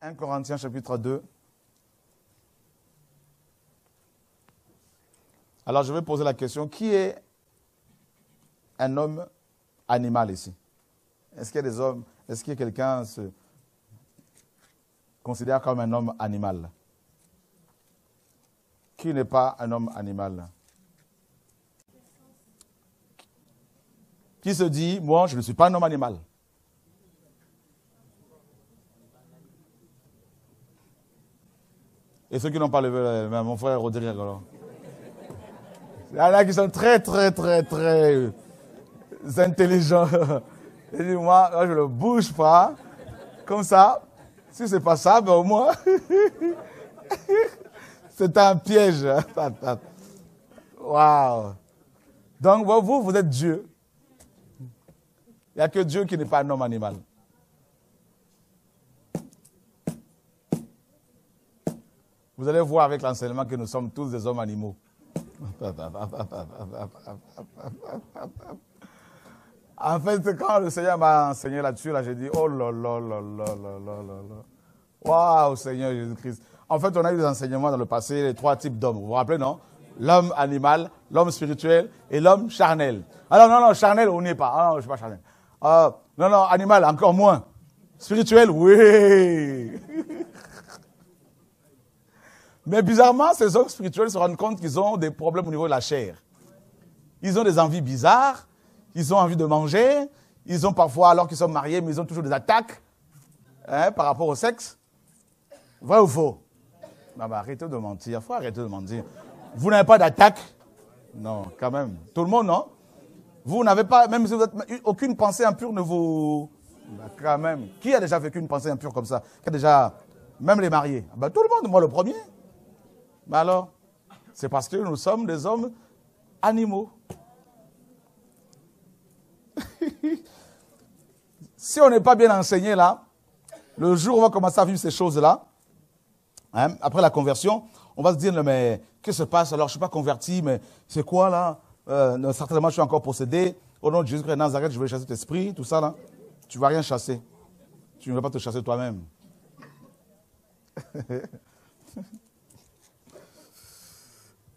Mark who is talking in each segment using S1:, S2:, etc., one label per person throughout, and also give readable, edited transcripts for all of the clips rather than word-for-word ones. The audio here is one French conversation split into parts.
S1: 1 Corinthiens chapitre 2. Alors je vais poser la question, qui est un homme animal ici? Est-ce qu'il y a des hommes, est-ce que quelqu'un se considère comme un homme animal? Qui n'est pas un homme animal? Qui se dit, moi je ne suis pas un homme animal? Et ceux qui n'ont pas levé la main, mon frère Rodrigue, alors. Il y en a qui sont très intelligents. Et dit, moi, je ne bouge pas. Comme ça, si ce n'est pas ça, ben au moins, c'est un piège. Waouh. Donc, vous êtes Dieu. Il n'y a que Dieu qui n'est pas un homme animal. Vous allez voir avec l'enseignement que nous sommes tous des hommes animaux. En fait, quand le Seigneur m'a enseigné là-dessus, j'ai dit, oh là là là là là là là là. Waouh, Seigneur Jésus-Christ. En fait, on a eu des enseignements dans le passé, les 3 types d'hommes. Vous vous rappelez, non? L'homme animal, l'homme spirituel et l'homme charnel. Alors non, charnel, on n'y est pas. Ah non, je ne suis pas charnel. Non, animal, encore moins. Spirituel, oui. Mais bizarrement, ces hommes spirituels se rendent compte qu'ils ont des problèmes au niveau de la chair. Ils ont des envies bizarres, ils ont envie de manger, ils ont parfois, alors qu'ils sont mariés, mais ils ont toujours des attaques par rapport au sexe. Vrai ou faux? Non, mais arrêtez de mentir, il faut arrêter de mentir. Vous n'avez pas d'attaque? Non, quand même. Tout le monde, non? Vous n'avez pas, même si vous n'avez aucune pensée impure ne vous... Ben, quand même. Qui a déjà vécu une pensée impure comme ça? Qui a déjà... Même les mariés? Ben, tout le monde, moi le premier. Mais alors, c'est parce que nous sommes des hommes animaux. Si on n'est pas bien enseigné là, le jour où on va commencer à vivre ces choses-là, après la conversion, on va se dire, mais qu'est-ce qui se passe? Alors, je ne suis pas converti, mais c'est quoi là? Certainement, je suis encore possédé. Au nom de Jésus-Christ de Nazareth, je vais chasser cet esprit, tout ça là. Tu ne vas rien chasser. Tu ne vas pas te chasser toi-même.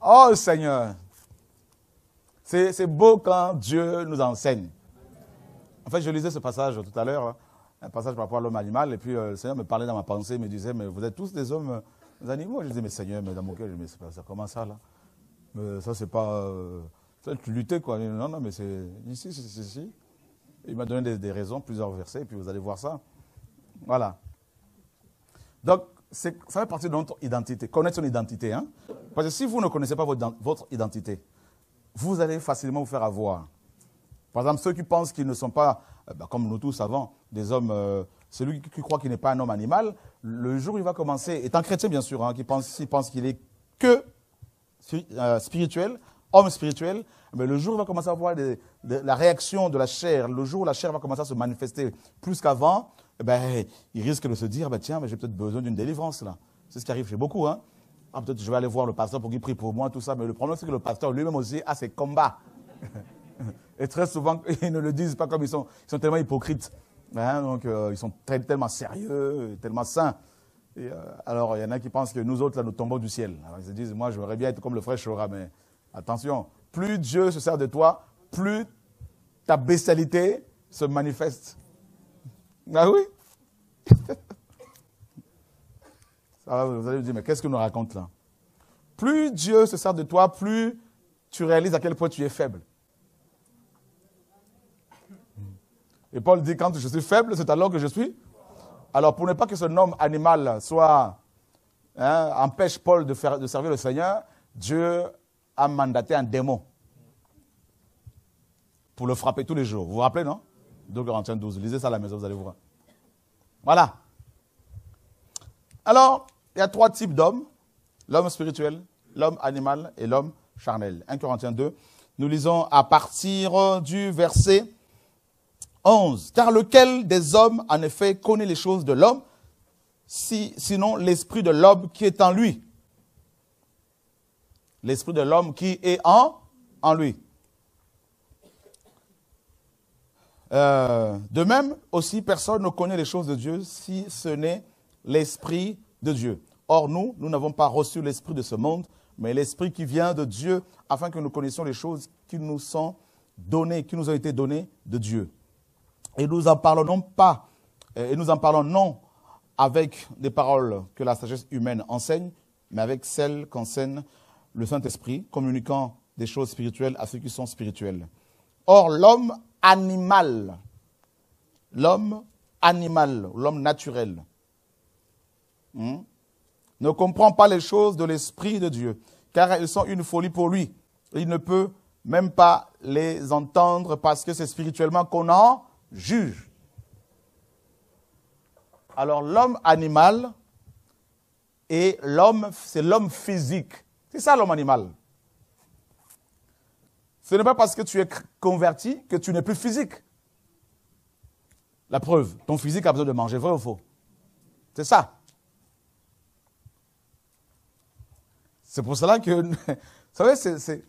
S1: Oh Seigneur, c'est beau quand Dieu nous enseigne. En fait, je lisais ce passage tout à l'heure, un passage par rapport à l'homme animal, et puis le Seigneur me parlait dans ma pensée, me disait, mais vous êtes tous des hommes animaux. Je disais, mais Seigneur, mais dans mon cœur, je me dis, mais ça comment ça là? Mais ça, c'est pas... ça, tu luttais quoi. Non, mais c'est ici. Il m'a donné des raisons, plusieurs versets, et puis vous allez voir ça. Voilà. Donc, ça fait partie de notre identité, connaître son identité. Hein? Parce que si vous ne connaissez pas votre identité, vous allez facilement vous faire avoir. Par exemple, ceux qui pensent qu'ils ne sont pas, comme nous tous avant, des hommes, celui qui croit qu'il n'est pas un homme animal, le jour où il va commencer, étant chrétien bien sûr, qui pense qu'il est que spirituel, homme spirituel, mais le jour où il va commencer à voir la réaction de la chair, le jour où la chair va commencer à se manifester plus qu'avant, il risque de se dire, tiens, mais j'ai peut-être besoin d'une délivrance là. C'est ce qui arrive chez beaucoup. Hein. Peut-être je vais aller voir le pasteur pour qu'il prie pour moi, tout ça, mais le problème c'est que le pasteur lui-même aussi a ses combats. Et très souvent, ils ne le disent pas comme ils sont tellement hypocrites. Hein, donc ils sont tellement sérieux, tellement saints. Et, alors il y en a qui pensent que nous autres, là, nous tombons du ciel. Alors, ils se disent, moi j'aimerais bien être comme le frère Chora, mais attention, plus Dieu se sert de toi, plus ta bestialité se manifeste. Ah oui. Ça, vous allez me dire, mais qu'est-ce que nous raconte là? Plus Dieu se sert de toi, plus tu réalises à quel point tu es faible. Et Paul dit, quand je suis faible, c'est alors que je suis. Alors, pour ne pas que ce homme animal soit, empêche Paul de servir le Seigneur, Dieu a mandaté un démon pour le frapper tous les jours. Vous vous rappelez, non? 2 Corinthiens 12. Lisez ça à la maison, vous allez voir. Voilà. Alors, il y a 3 types d'hommes. L'homme spirituel, l'homme animal et l'homme charnel. 1 Corinthiens 2. Nous lisons à partir du verset 11. Car lequel des hommes, en effet, connaît les choses de l'homme, sinon l'esprit de l'homme qui est en lui? L'esprit de l'homme qui est en lui. De même, aussi, personne ne connaît les choses de Dieu si ce n'est l'Esprit de Dieu. Or, nous n'avons pas reçu l'Esprit de ce monde, mais l'Esprit qui vient de Dieu, afin que nous connaissions les choses qui nous sont données, qui nous ont été données de Dieu. Et nous en parlons non avec des paroles que la sagesse humaine enseigne, mais avec celles qu'enseigne le Saint-Esprit, communiquant des choses spirituelles à ceux qui sont spirituels. Or, l'homme animal, l'homme naturel, ne comprend pas les choses de l'Esprit de Dieu, car elles sont une folie pour lui. Il ne peut même pas les entendre parce que c'est spirituellement qu'on en juge. Alors l'homme animal et l'homme, c'est l'homme physique. C'est ça l'homme animal. Ce n'est pas parce que tu es converti que tu n'es plus physique. La preuve, ton physique a besoin de manger, vrai ou faux? C'est ça. C'est pour cela que, vous savez, c'est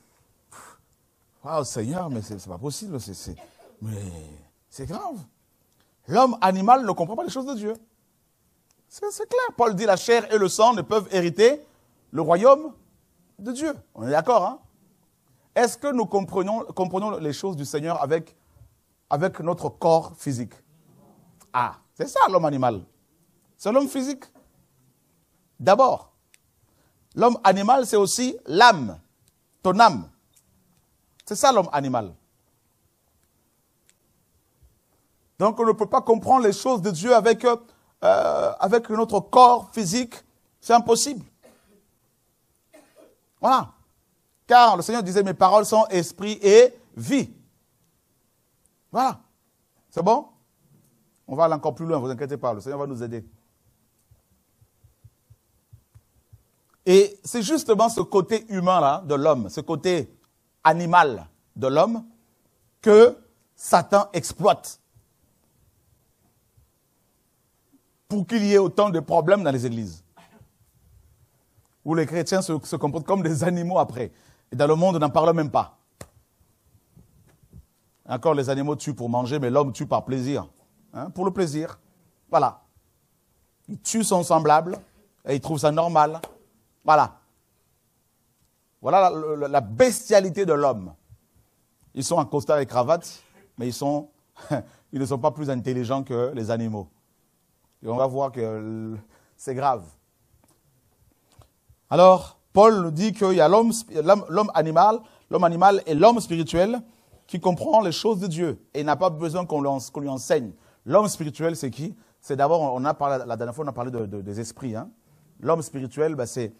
S1: waouh, Seigneur, mais c'est pas possible, mais c'est grave. L'homme animal ne comprend pas les choses de Dieu. C'est clair. Paul dit, la chair et le sang ne peuvent hériter le royaume de Dieu. On est d'accord, hein? Est-ce que nous comprenons les choses du Seigneur avec notre corps physique? Ah, c'est ça l'homme animal. C'est l'homme physique. D'abord, l'homme animal, c'est aussi l'âme, ton âme. C'est ça l'homme animal. Donc on ne peut pas comprendre les choses de Dieu avec notre corps physique. C'est impossible. Voilà. Car le Seigneur disait, mes paroles sont esprit et vie. Voilà. C'est bon? On va aller encore plus loin, ne vous inquiétez pas, le Seigneur va nous aider. Et c'est justement ce côté humain-là de l'homme, ce côté animal de l'homme que Satan exploite pour qu'il y ait autant de problèmes dans les églises. Où les chrétiens se comportent comme des animaux après. Et dans le monde, on n'en parle même pas. Encore, les animaux tuent pour manger, mais l'homme tue par plaisir. Hein, pour le plaisir. Voilà. Il tue son semblable et il trouve ça normal. Voilà. Voilà la bestialité de l'homme. Ils sont en costard et cravate, mais ils ne sont pas plus intelligents que les animaux. Et on va voir que c'est grave. Alors, Paul nous dit qu'il y a l'homme animal et l'homme spirituel qui comprend les choses de Dieu. Et il n'a pas besoin qu'on lui enseigne. L'homme spirituel, c'est qui? C'est d'abord, la dernière fois, on a parlé des esprits. Hein. L'homme spirituel, ben, c'est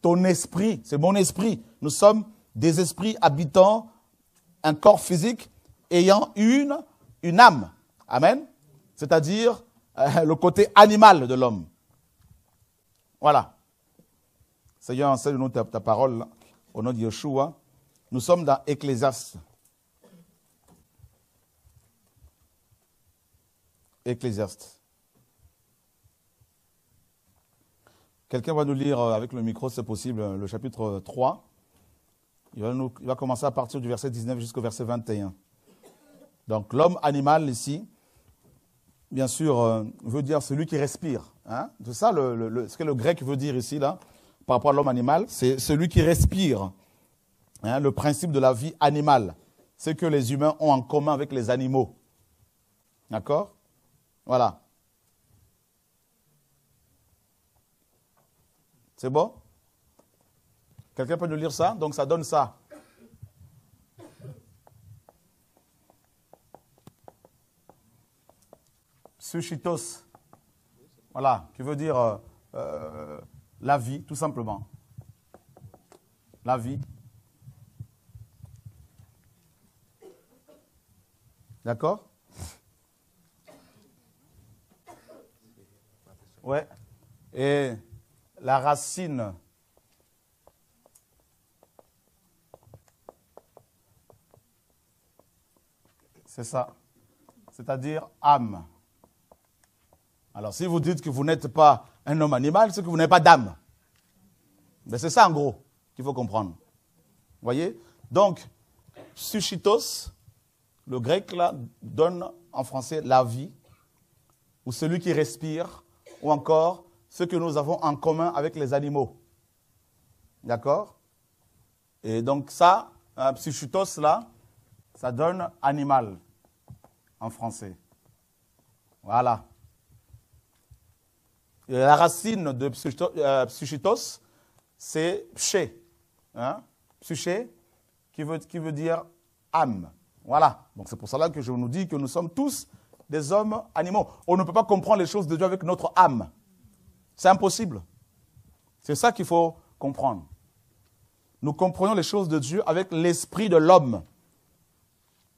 S1: ton esprit, c'est mon esprit. Nous sommes des esprits habitant un corps physique ayant une âme. Amen. C'est-à-dire le côté animal de l'homme. Voilà. Seigneur, enseigne-nous ta parole au nom de Yeshua. Nous sommes dans Ecclésiaste. Ecclésiaste. Quelqu'un va nous lire avec le micro, c'est possible, le chapitre 3. Il va commencer à partir du verset 19 jusqu'au verset 21. Donc l'homme animal ici, bien sûr, veut dire celui qui respire. Hein? C'est ça ce que le grec veut dire ici, là, par rapport à l'homme animal, c'est celui qui respire. Hein? Le principe de la vie animale, c'est que les humains ont en commun avec les animaux. D'accord? Voilà. C'est bon? Quelqu'un peut nous lire ça? Donc ça donne ça. Sushitos. Voilà, qui veut dire la vie, tout simplement. La vie. D'accord? Ouais. Et la racine. C'est ça. C'est-à-dire âme. Alors, si vous dites que vous n'êtes pas un homme animal, c'est que vous n'avez pas d'âme. Mais c'est ça, en gros, qu'il faut comprendre. Vous voyez? Donc, sushitos, le grec, là, donne en français la vie, ou celui qui respire, ou encore ce que nous avons en commun avec les animaux. D'accord? Et donc ça, psychitos là, ça donne animal en français. Voilà. Et la racine de psychitos, c'est pché. Hein? Psyché, qui veut dire âme. Voilà. Donc c'est pour cela que je nous dis que nous sommes tous des hommes animaux. On ne peut pas comprendre les choses de Dieu avec notre âme. C'est impossible. C'est ça qu'il faut comprendre. Nous comprenons les choses de Dieu avec l'esprit de l'homme.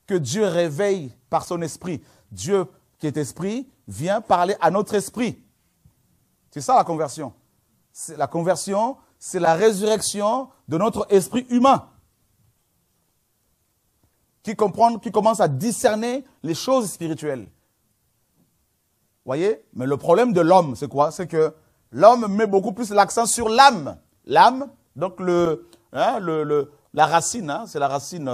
S1: Que Dieu réveille par son esprit. Dieu qui est esprit vient parler à notre esprit. C'est ça la conversion. La conversion, c'est la résurrection de notre esprit humain. Qui commence à discerner les choses spirituelles. Voyez? Mais le problème de l'homme, c'est quoi? C'est que l'homme met beaucoup plus l'accent sur l'âme. L'âme, donc la racine, hein, c'est la racine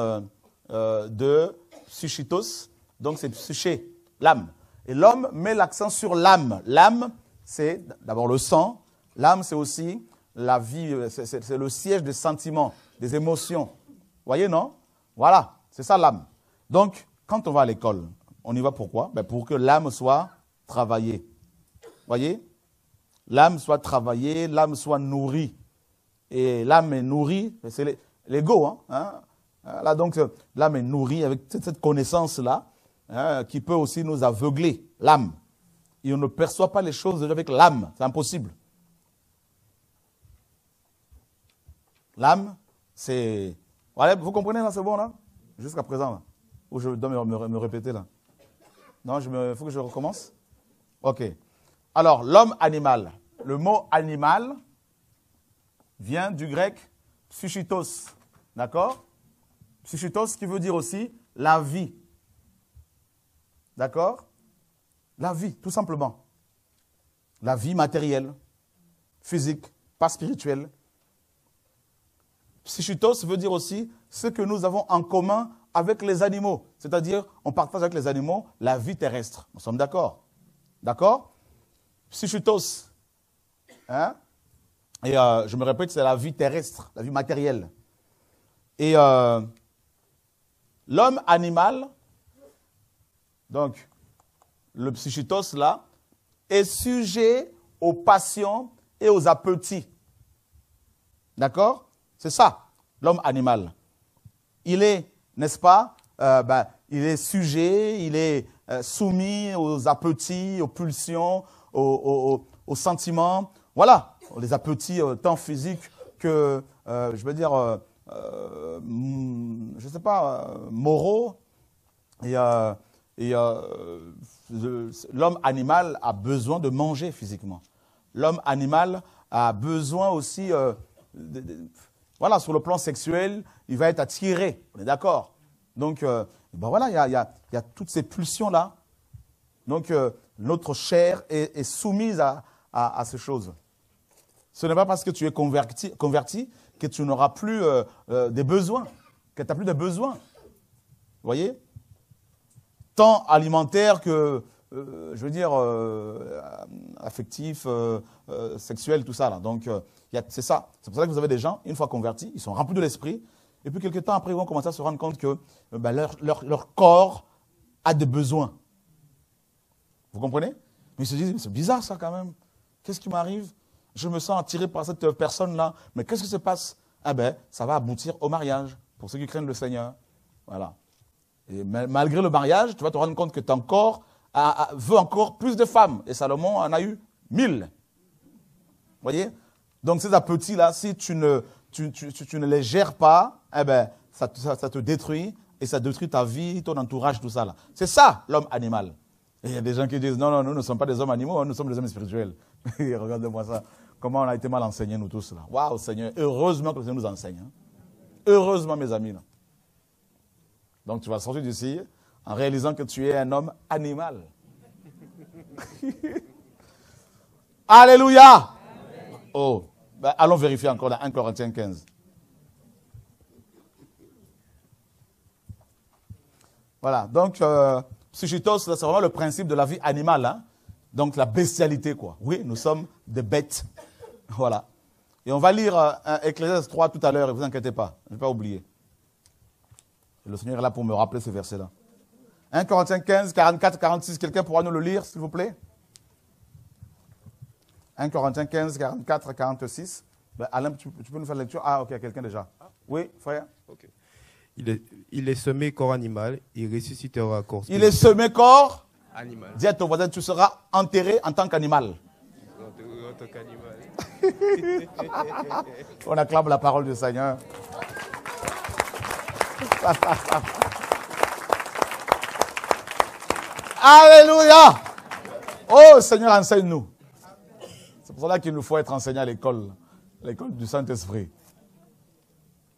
S1: de psychitos, donc c'est psyché, l'âme. Et l'homme met l'accent sur l'âme. L'âme, c'est d'abord le sang. L'âme, c'est aussi la vie, c'est le siège des sentiments, des émotions. Voyez, non? Voilà, c'est ça l'âme. Donc, quand on va à l'école, on y va pourquoi? Ben pour que l'âme soit travaillée. Voyez? L'âme soit travaillée, l'âme soit nourrie. Et l'âme est nourrie, c'est l'ego. Hein? Là, donc, l'âme est nourrie avec cette connaissance-là, hein, qui peut aussi nous aveugler, l'âme. Et on ne perçoit pas les choses avec l'âme, c'est impossible. L'âme, c'est... Voilà, vous comprenez là, c'est bon là? Jusqu'à présent là? Ou je dois me répéter là? Non, il faut que je recommence? Ok. Alors, l'homme animal. Le mot animal vient du grec psychitos. D'accord? Psychitos qui veut dire aussi la vie. D'accord? La vie, tout simplement. La vie matérielle, physique, pas spirituelle. Psychitos veut dire aussi ce que nous avons en commun avec les animaux. C'est-à-dire, on partage avec les animaux la vie terrestre. Nous sommes d'accord? D'accord? Psychitos. Hein? Et je me répète, c'est la vie terrestre, la vie matérielle. Et l'homme animal, donc le psychitos là, est sujet aux passions et aux appétits. D'accord? C'est ça, l'homme animal. Il est, n'est-ce pas, il est sujet, il est soumis aux appétits, aux pulsions, aux sentiments. Voilà, les appétits tant physiques que, je veux dire, je ne sais pas, moraux. Et l'homme animal a besoin de manger physiquement. L'homme animal a besoin aussi, voilà, sur le plan sexuel, il va être attiré, on est d'accord. Donc, voilà, il y a toutes ces pulsions-là. Donc, notre chair est soumise à ces choses. Ce n'est pas parce que tu es converti que tu n'auras plus des besoins, que tu n'as plus de besoins. Vous voyez? Tant alimentaire que, je veux dire, affectif, sexuel, tout ça. Là. Donc, c'est ça. C'est pour ça que vous avez des gens, une fois convertis, ils sont remplis de l'esprit. Et puis, quelques temps après, ils vont commencer à se rendre compte que leur corps a des besoins. Vous comprenez? Mais ils se disent, c'est bizarre ça quand même. Qu'est-ce qui m'arrive? Je me sens attiré par cette personne-là. Mais qu'est-ce qui se passe? Ah ben, ça va aboutir au mariage, pour ceux qui craignent le Seigneur. Voilà. Et malgré le mariage, tu vas te rendre compte que ton corps veut encore plus de femmes. Et Salomon en a eu 1000. Vous voyez? Donc ces appétits-là, si tu ne les gères pas, eh ben, ça te détruit et ça détruit ta vie, ton entourage, tout ça. Là. C'est ça, l'homme animal. Et il y a des gens qui disent, non, nous ne sommes pas des hommes animaux, nous sommes des hommes spirituels. Regardez-moi ça. Comment on a été mal enseignés, nous tous. Là. Waouh, Seigneur. Heureusement que le Seigneur nous enseigne. Hein. Heureusement, mes amis. Là. Donc, tu vas sortir d'ici en réalisant que tu es un homme animal. Alléluia. Amen. Oh, ben, allons vérifier encore dans 1 Corinthiens 15. Voilà, donc, psychitos, c'est vraiment le principe de la vie animale. Hein. Donc la bestialité, quoi. Oui, nous sommes des bêtes. Voilà. Et on va lire Ecclésiaste 3 tout à l'heure, ne vous inquiétez pas, je ne vais pas oublier. Le Seigneur est là pour me rappeler ce verset-là. 1 Corinthiens 15, 44, 46, quelqu'un pourra nous le lire, s'il vous plaît? 1 Corinthiens 15, 44, 46. Ben, Alain, tu peux nous faire la lecture? Ah, ok, quelqu'un déjà. Oui, frère?
S2: Okay. Il est semé corps animal, il ressuscitera corps spirituel.
S1: Il est semé corps
S2: animal.
S1: Dis à ton voisin, tu seras enterré en tant qu'animal.
S2: En tant qu'animal.
S1: On acclame la parole du Seigneur. Alléluia! Oh, Seigneur, enseigne-nous. C'est pour cela qu'il nous faut être enseigné à l'école du Saint-Esprit.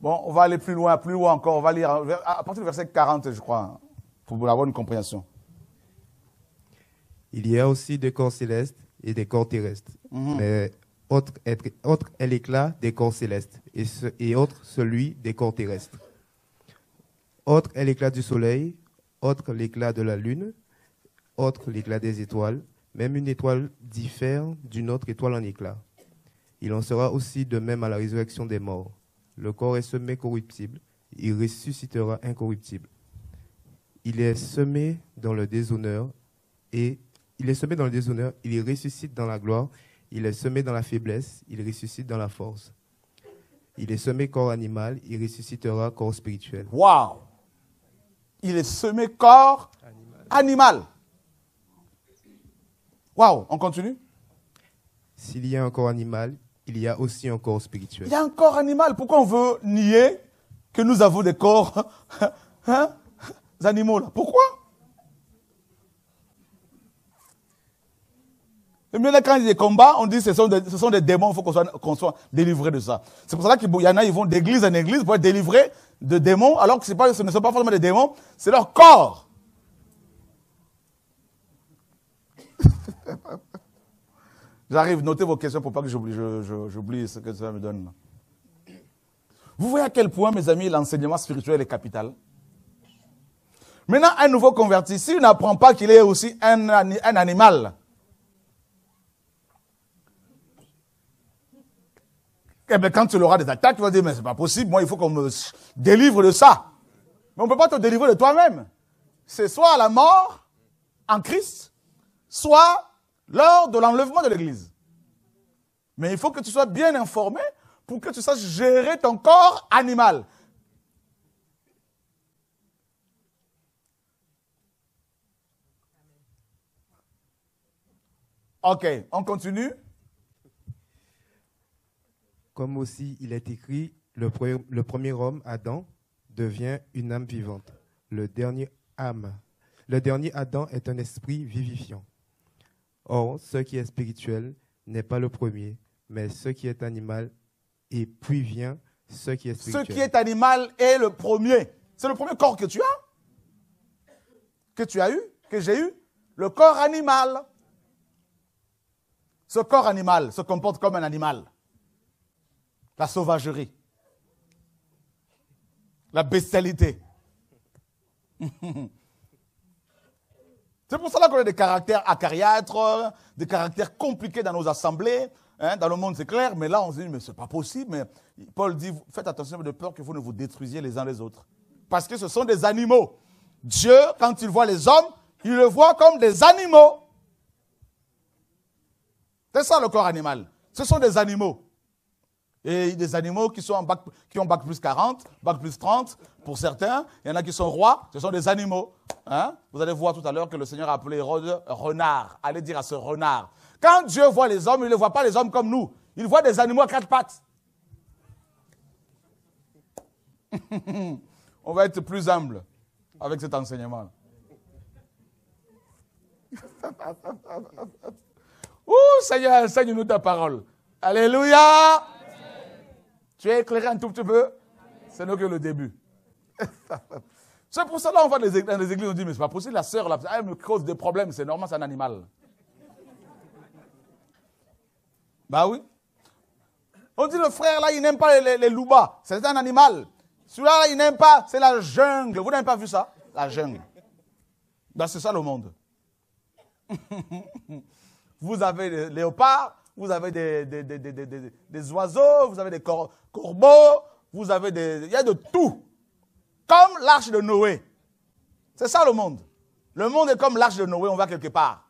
S1: Bon, on va aller plus loin encore. On va lire à partir du verset 40, je crois, pour avoir une compréhension.
S2: Il y a aussi des corps célestes et des corps terrestres. Mais autre est l'éclat des corps célestes et autre celui des corps terrestres. Autre est l'éclat du soleil, autre l'éclat de la lune, autre l'éclat des étoiles. Même une étoile diffère d'une autre étoile en éclat. Il en sera aussi de même à la résurrection des morts. Le corps est semé corruptible, il ressuscitera incorruptible. Il est semé dans le déshonneur, il ressuscite dans la gloire. Il est semé dans la faiblesse, il ressuscite dans la force. Il est semé corps animal, il ressuscitera corps spirituel.
S1: Waouh! Il est semé corps animal. Waouh! On continue?
S2: S'il y a un corps animal, il y a aussi un corps spirituel.
S1: Il y a un corps animal. Pourquoi on veut nier que nous avons des corps animaux là? Pourquoi? Et maintenant, quand il y a des combats, on dit que ce sont des démons, il faut qu'on soit délivré de ça. C'est pour ça qu'il y en a, ils vont d'église en église pour être délivrés de démons, alors que ce ne sont pas forcément des démons, c'est leur corps. J'arrive, notez vos questions pour pas que j'oublie ce que ça me donne. Vous voyez à quel point, mes amis, l'enseignement spirituel est capital. Maintenant, un nouveau converti, s'il n'apprend pas qu'il est aussi un animal, eh bien, quand tu auras des attaques, tu vas dire, mais c'est pas possible, moi, il faut qu'on me délivre de ça. Mais on ne peut pas te délivrer de toi-même. C'est soit la mort en Christ, soit lors de l'enlèvement de l'Église. Mais il faut que tu sois bien informé pour que tu saches gérer ton corps animal. Ok, on continue.
S2: Comme aussi il est écrit, le premier homme, Adam, devient une âme vivante. Le dernier Adam est un esprit vivifiant. Or, ce qui est spirituel n'est pas le premier, mais ce qui est animal, et puis vient ce qui est spirituel.
S1: Ce qui est animal est le premier. C'est le premier corps que tu as. Que tu as eu, que j'ai eu. Le corps animal. Ce corps animal se comporte comme un animal. La sauvagerie. La bestialité. C'est pour cela qu'on a des caractères acariâtres, des caractères compliqués dans nos assemblées. Hein, dans le monde, c'est clair, mais là, on se dit, mais c'est pas possible. Mais Paul dit, faites attention de peur que vous ne vous détruisiez les uns les autres. Parce que ce sont des animaux. Dieu, quand il voit les hommes, il le voit comme des animaux. C'est ça le corps animal. Ce sont des animaux. Et des animaux qui ont bac plus 40, bac plus 30 pour certains. Il y en a qui sont rois, ce sont des animaux. Hein? Vous allez voir tout à l'heure que le Seigneur a appelé Hérode renard. Allez dire à ce renard. Quand Dieu voit les hommes, il ne voit pas les hommes comme nous. Il voit des animaux à quatre pattes. On va être plus humble avec cet enseignement. Ouh, Seigneur, enseigne-nous ta parole. Alléluia. Tu es éclairé un tout petit peu? Ce n'est que le début. C'est pour cela qu'on va dans les églises, on dit, mais c'est pas possible, la sœur, elle me cause des problèmes, c'est normal, c'est un animal. Bah oui. On dit, le frère là, il n'aime pas les loubas, c'est un animal. Celui-là, il n'aime pas, c'est la jungle. Vous n'avez pas vu ça? La jungle. Bah c'est ça le monde. vous avez des léopards, vous avez des oiseaux, vous avez des corbeaux, vous avez il y a de tout. Comme l'arche de Noé. C'est ça le monde. Le monde est comme l'arche de Noé, on va quelque part.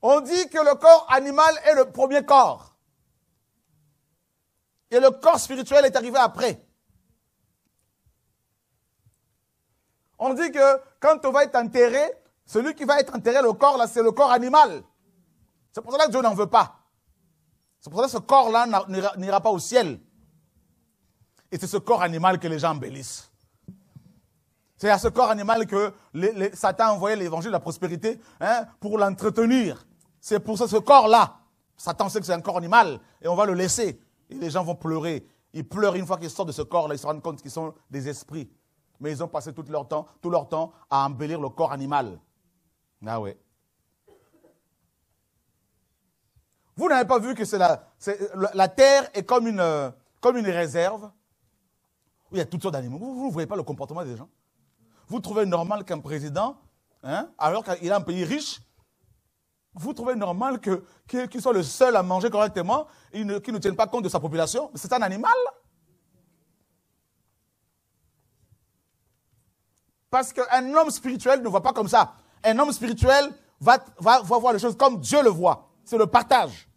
S1: On dit que le corps animal est le premier corps. Et le corps spirituel est arrivé après. On dit que quand on va être enterré, celui qui va être enterré, le corps là, c'est le corps animal. C'est pour cela que Dieu n'en veut pas. C'est pour ça que ce corps-là n'ira pas au ciel. Et c'est ce corps animal que les gens embellissent. C'est à ce corps animal que Satan a envoyé l'évangile de la prospérité pour l'entretenir. C'est pour ça ce corps-là. Satan sait que c'est un corps animal et on va le laisser. Et les gens vont pleurer. Ils pleurent une fois qu'ils sortent de ce corps-là. Ils se rendent compte qu'ils sont des esprits. Mais ils ont passé tout leur temps à embellir le corps animal. Ah ouais. Vous n'avez pas vu que la terre est comme une réserve où il y a toutes sortes d'animaux. Vous ne voyez pas le comportement des gens. Vous trouvez normal qu'un président, alors qu'il a un pays riche, vous trouvez normal qu'il soit le seul à manger correctement et qu'il ne tienne pas compte de sa population? C'est un animal. Parce qu'un homme spirituel ne voit pas comme ça. Un homme spirituel va voir les choses comme Dieu le voit. C'est le partage.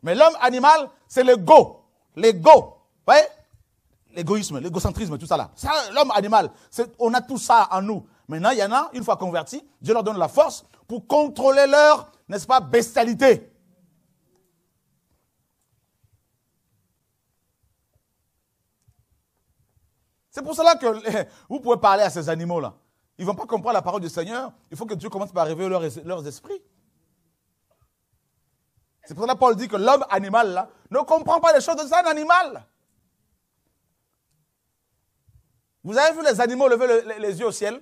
S1: Mais l'homme animal, c'est l'ego. L'ego. Vous voyez? L'égoïsme, l'égocentrisme, tout ça là. Ça, l'homme animal, on a tout ça en nous. Maintenant, il y en a, une fois convertis, Dieu leur donne la force pour contrôler leur, n'est-ce pas, bestialité. C'est pour cela que vous pouvez parler à ces animaux-là. Ils ne vont pas comprendre la parole du Seigneur. Il faut que Dieu commence par réveiller leurs esprits. C'est pour cela que Paul dit que l'homme animal là, ne comprend pas les choses de un animal. Vous avez vu les animaux lever les yeux au ciel?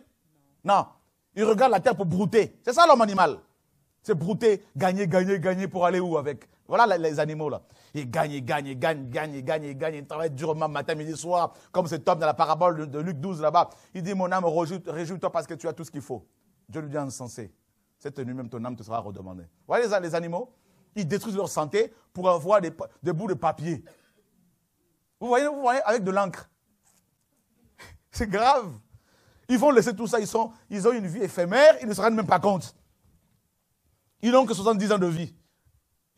S1: Non. Ils regardent la terre pour brouter. C'est ça l'homme animal. C'est brouter, gagner pour aller où avec? Voilà les animaux là. Ils gagnent. Ils travaillent durement matin, midi, soir. Comme cet homme dans la parabole de Luc 12 là-bas. Il dit, mon âme, réjouis-toi parce que tu as tout ce qu'il faut. Dieu lui dit insensé. Cette nuit même ton âme te sera redemandée. Vous voyez les animaux? Ils détruisent leur santé pour avoir des bouts de papier. Vous voyez, avec de l'encre. C'est grave. Ils vont laisser tout ça. Ils ont une vie éphémère. Ils ne se rendent même pas compte. Ils n'ont que 70 ans de vie.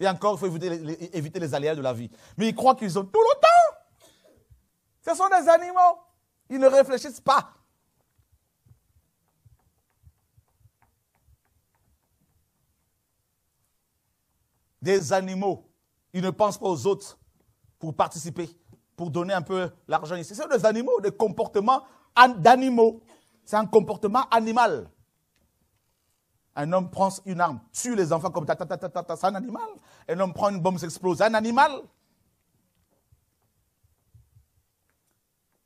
S1: Et encore, il faut éviter les aléas de la vie. Mais ils croient qu'ils ont tout le temps. Ce sont des animaux. Ils ne réfléchissent pas. Des animaux. Ils ne pensent pas aux autres pour participer, pour donner un peu l'argent ici. Ce sont des animaux, des comportements d'animaux. C'est un comportement animal. Un homme prend une arme, tue les enfants comme c'est un animal. Un homme prend une bombe, s'explose, c'est un animal.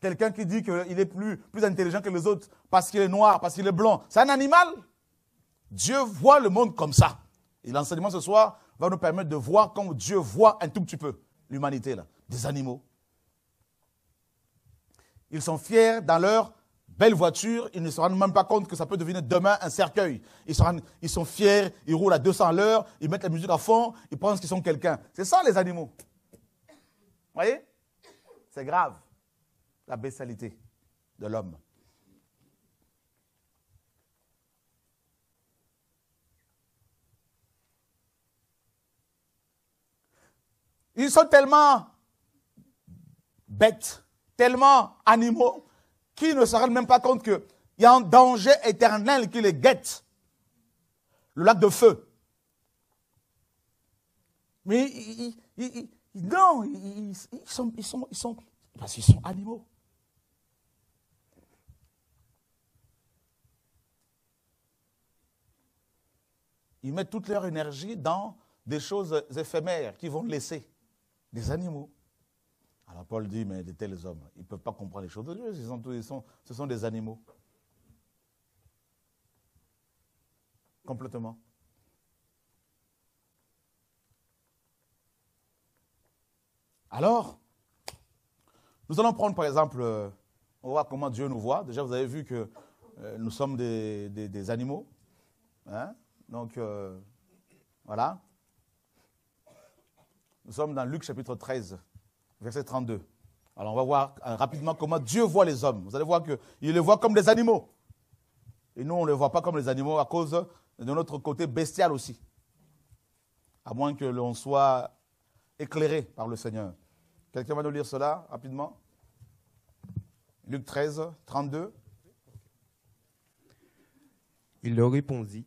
S1: Quelqu'un qui dit qu'il est plus intelligent que les autres parce qu'il est noir, parce qu'il est blanc, c'est un animal. Dieu voit le monde comme ça. Et l'enseignement ce soir va nous permettre de voir comme Dieu voit un tout petit peu l'humanité, là, des animaux. Ils sont fiers dans leur belle voiture, ils ne se rendent même pas compte que ça peut devenir demain un cercueil. Ils sont fiers, ils roulent à 200 à l'heure, ils mettent la musique à fond, ils pensent qu'ils sont quelqu'un. C'est ça les animaux. Vous voyez? C'est grave, la bestialité de l'homme. Ils sont tellement bêtes, tellement animaux, qu'ils ne se rendent même pas compte qu'il y a un danger éternel qui les guette. Le lac de feu. Mais non, ils sont parce qu'ils sont animaux. Ils mettent toute leur énergie dans des choses éphémères qu'ils vont laisser. Des animaux. Alors Paul dit, mais de tels hommes, ils ne peuvent pas comprendre les choses de Dieu, ce sont des animaux. Complètement. Alors, nous allons prendre par exemple, on va voir comment Dieu nous voit. Déjà, vous avez vu que nous sommes des animaux. Hein? Donc, voilà. Nous sommes dans Luc chapitre 13, verset 32. Alors, on va voir rapidement comment Dieu voit les hommes. Vous allez voir qu'il les voit comme des animaux. Et nous, on ne les voit pas comme les animaux à cause de notre côté bestial aussi. À moins que l'on soit éclairé par le Seigneur. Quelqu'un va nous lire cela rapidement? Luc 13, 32.
S2: Il leur répondit,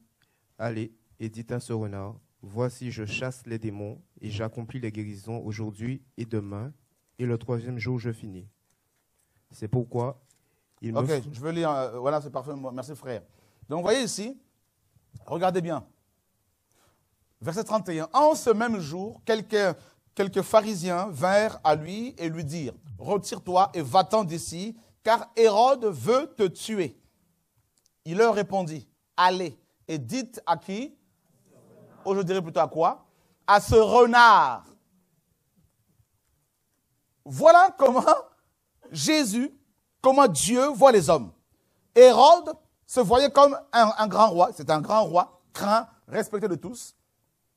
S2: allez et dites à ce renard, voici je chasse les démons et j'accomplis les guérisons aujourd'hui et demain, et le troisième jour je finis. C'est pourquoi il
S1: Ok, je veux lire, voilà c'est parfait, merci frère. Donc vous voyez ici, regardez bien, verset 31, en ce même jour, quelques pharisiens vinrent à lui et lui dirent, retire-toi et va-t'en d'ici, car Hérode veut te tuer. Il leur répondit, allez et dites à qui? Ou je dirais plutôt à quoi? À ce renard. Voilà comment Dieu voit les hommes. Hérode se voyait comme un grand roi. C'est un grand roi, craint, respecté de tous.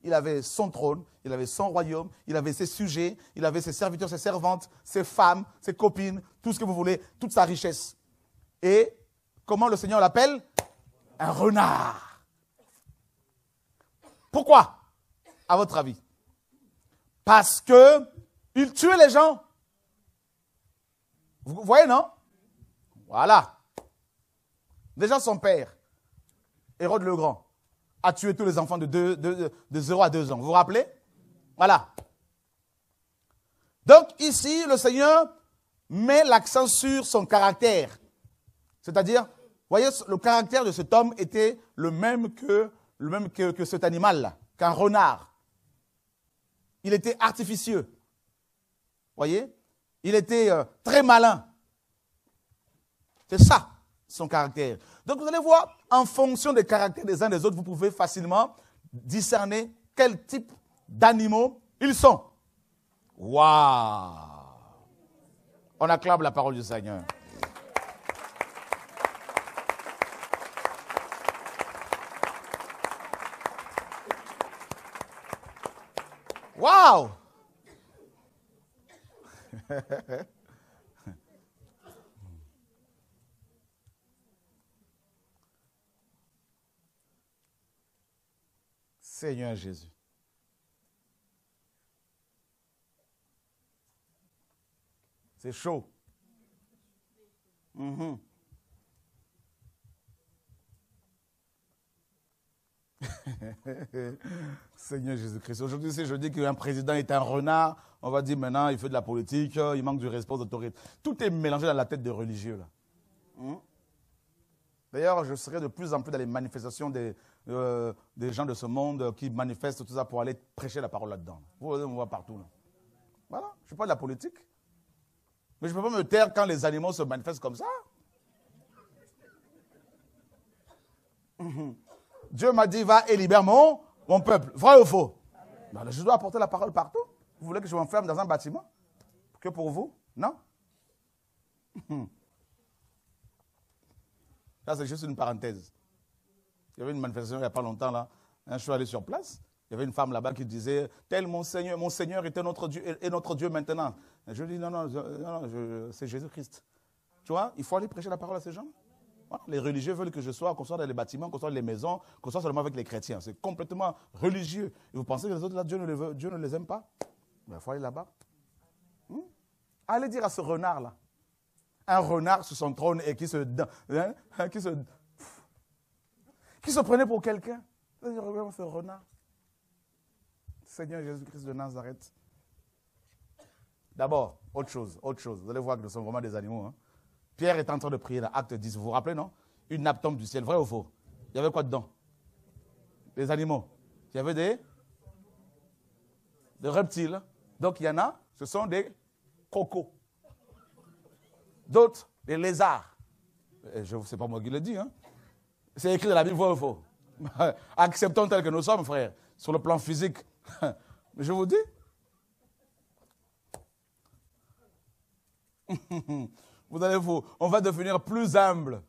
S1: Il avait son trône, il avait son royaume, il avait ses sujets, il avait ses serviteurs, ses servantes, ses femmes, ses copines, tout ce que vous voulez, toute sa richesse. Et comment le Seigneur l'appelle? Un renard. Pourquoi, à votre avis? Parce qu'il tuait les gens. Vous voyez, non? Voilà. Déjà, son père, Hérode le Grand, a tué tous les enfants de 0 à 2 ans. Vous vous rappelez? Voilà. Donc, ici, le Seigneur met l'accent sur son caractère. C'est-à-dire, vous voyez, le caractère de cet homme était le même que cet animal-là, qu'un renard. Il était artificieux. Vous voyez? Il était très malin. C'est ça, son caractère. Donc vous allez voir, en fonction des caractères des uns des autres, vous pouvez facilement discerner quel type d'animaux ils sont. Waouh! On acclame la parole du Seigneur. Waouh! Seigneur Jésus. C'est chaud. Seigneur Jésus-Christ. Aujourd'hui, si je dis qu'un président est un renard, on va dire maintenant il fait de la politique, il manque du respect aux autorités. Tout est mélangé dans la tête des religieux, là. D'ailleurs, je serai de plus en plus dans les manifestations des gens de ce monde qui manifestent tout ça pour aller prêcher la parole là-dedans. Vous allez me voir partout, là. Voilà, je ne suis pas de la politique. Mais je ne peux pas me taire quand les animaux se manifestent comme ça. Dieu m'a dit, va et libère mon peuple. Vrai ou faux? Ben, je dois apporter la parole partout. Vous voulez que je m'enferme dans un bâtiment? Que pour vous? Non? Ça, c'est juste une parenthèse. Il y avait une manifestation il n'y a pas longtemps, là. Je suis allé sur place. Il y avait une femme là-bas qui disait, tel mon Seigneur était notre Dieu, et notre Dieu maintenant. Et je dis, non, c'est Jésus-Christ. Tu vois, il faut aller prêcher la parole à ces gens. Voilà. Les religieux veulent que je sois, qu'on soit dans les bâtiments, qu'on soit dans les maisons, qu'on soit seulement avec les chrétiens. C'est complètement religieux. Et vous pensez que les autres, là, Dieu ne les aime pas? Il faut aller là-bas. Allez dire à ce renard-là. Un renard sur son trône et qui se prenait pour quelqu'un. Regarde ce renard. Seigneur Jésus-Christ de Nazareth. D'abord, autre chose. Vous allez voir que nous sommes vraiment des animaux. Hein. Pierre est en train de prier dans Acte 10. Vous vous rappelez, non? Une nappe tombe du ciel. Vrai ou faux? Il y avait quoi dedans? Des animaux. Il y avait des reptiles. Donc il y en a, ce sont des crocos. D'autres, des lézards. Ce n'est pas moi qui le dis. Hein. C'est écrit dans la Bible, vrai ou faux? Acceptons tel que nous sommes, frères, sur le plan physique. Je vous dis. Vous allez on va devenir plus humble.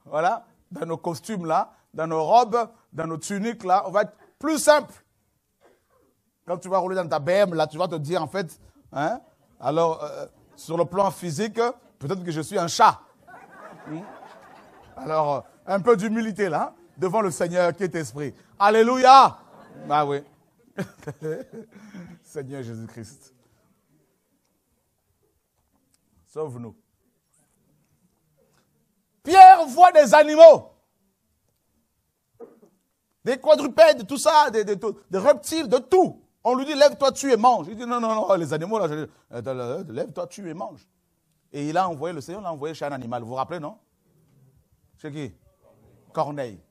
S1: Voilà. dans nos costumes là, dans nos robes, dans nos tuniques là, on va être plus simple. Quand tu vas rouler dans ta BM là, tu vas te dire en fait, hein, alors sur le plan physique, peut-être que je suis un chat. Alors, un peu d'humilité là, devant le Seigneur qui est esprit. Alléluia! Ah oui. Seigneur Jésus-Christ. Sauve-nous. Pierre voit des animaux. Des quadrupèdes, tout ça, des reptiles, de tout. On lui dit, lève-toi, tue et mange. Il dit, non, non, non, les animaux, là, lève-toi, tue et mange. Et il a envoyé, le Seigneur l'a envoyé chez un animal. Vous vous rappelez, non? Chez qui? Corneille.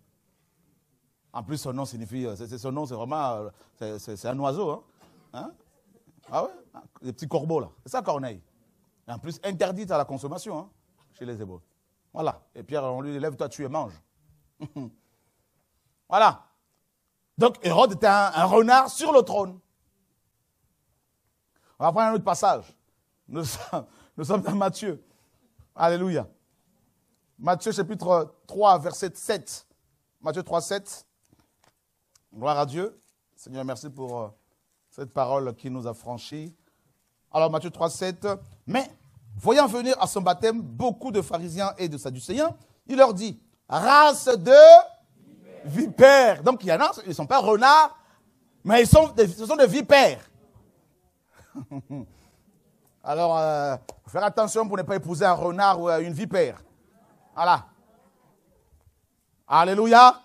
S1: En plus, son nom signifie, son nom, c'est vraiment, c'est un oiseau. Hein? Ah ouais? Des petits corbeaux, là. C'est ça, Corneille. Et en plus, interdite à la consommation, hein, chez les Hébreux. Voilà. Et Pierre, on lui dit, lève-toi, tue et mange. Voilà. Donc, Hérode était un renard sur le trône. On va prendre un autre passage. Nous sommes dans Matthieu. Alléluia. Matthieu chapitre 3, verset 7. Matthieu 3, 7. Gloire à Dieu. Seigneur, merci pour cette parole qui nous a franchis. Alors, Matthieu 3, 7. Mais, voyant venir à son baptême beaucoup de pharisiens et de sadducéens, il leur dit, race de vipères. Donc, il y en a, ils ne sont pas renards, mais ce sont des vipères. Alors, faire attention pour ne pas épouser un renard ou une vipère. Voilà. Alléluia.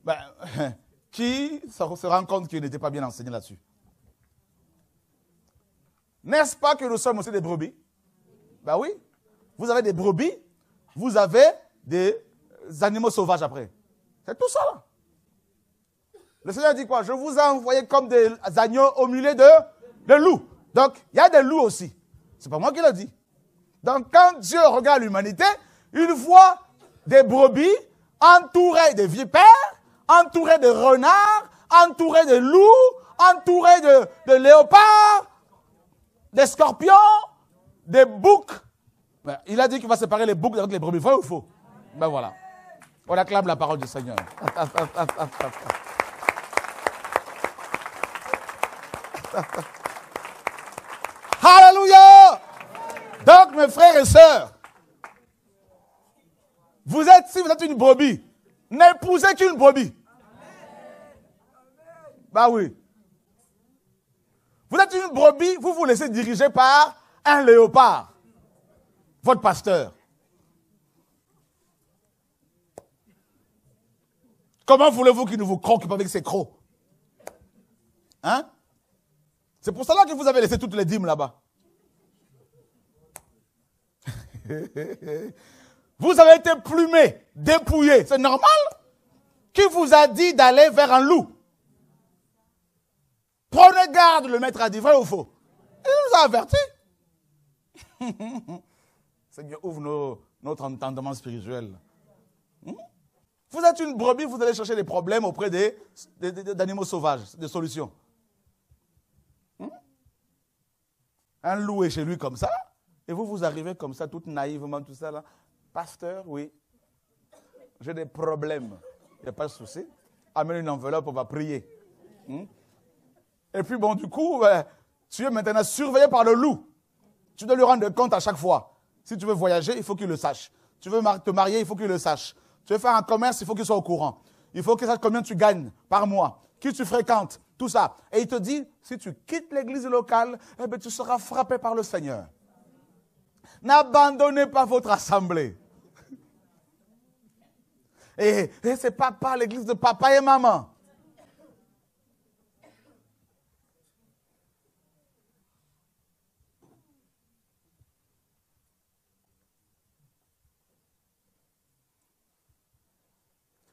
S1: Ben, qui se rend compte qu'il n'était pas bien enseigné là-dessus? N'est-ce pas que nous sommes aussi des brebis? Ben oui. Vous avez des brebis, vous avez des animaux sauvages après. C'est tout ça là. Le Seigneur dit quoi? Je vous ai envoyé comme des agneaux au milieu de loups. Donc, il y a des loups aussi. C'est pas moi qui l'ai dit. Donc, quand Dieu regarde l'humanité, il voit des brebis entourées de vipères, entourées de renards, entourées de loups, entourées de léopards, des scorpions, des boucs. Ben, il a dit qu'il va séparer les boucs avec les brebis. Vrai ou faux? Ben voilà. On acclame la parole du Seigneur. Alléluia! Donc, mes frères et sœurs, si vous êtes une brebis, n'épousez qu'une brebis. Bah oui. Vous êtes une brebis, vous vous laissez diriger par un léopard, votre pasteur. Comment voulez-vous qu'il ne vous croque pas avec ses crocs? Hein? C'est pour cela que vous avez laissé toutes les dîmes là-bas. Vous avez été plumé, dépouillé. C'est normal? Qui vous a dit d'aller vers un loup? Prenez garde, le maître a dit, vrai ou faux? Il nous a avertis. Seigneur, ouvre notre entendement spirituel. Vous êtes une brebis, vous allez chercher des problèmes auprès d'animaux sauvages, des solutions. Un loup est chez lui comme ça, et vous arrivez comme ça, tout naïvement, tout ça là. Pasteur, oui, j'ai des problèmes. Il n'y a pas de souci. Amène une enveloppe, on va prier. Et puis bon, du coup, tu es maintenant surveillé par le loup. Tu dois lui rendre compte à chaque fois. Si tu veux voyager, il faut qu'il le sache. Tu veux te marier, il faut qu'il le sache. Tu veux faire un commerce, il faut qu'il soit au courant. Il faut qu'il sache combien tu gagnes par mois, qui tu fréquentes, tout ça. Et il te dit, si tu quittes l'église locale, eh bien, tu seras frappé par le Seigneur. N'abandonnez pas votre assemblée. Et c'est papa, l'église de papa et maman.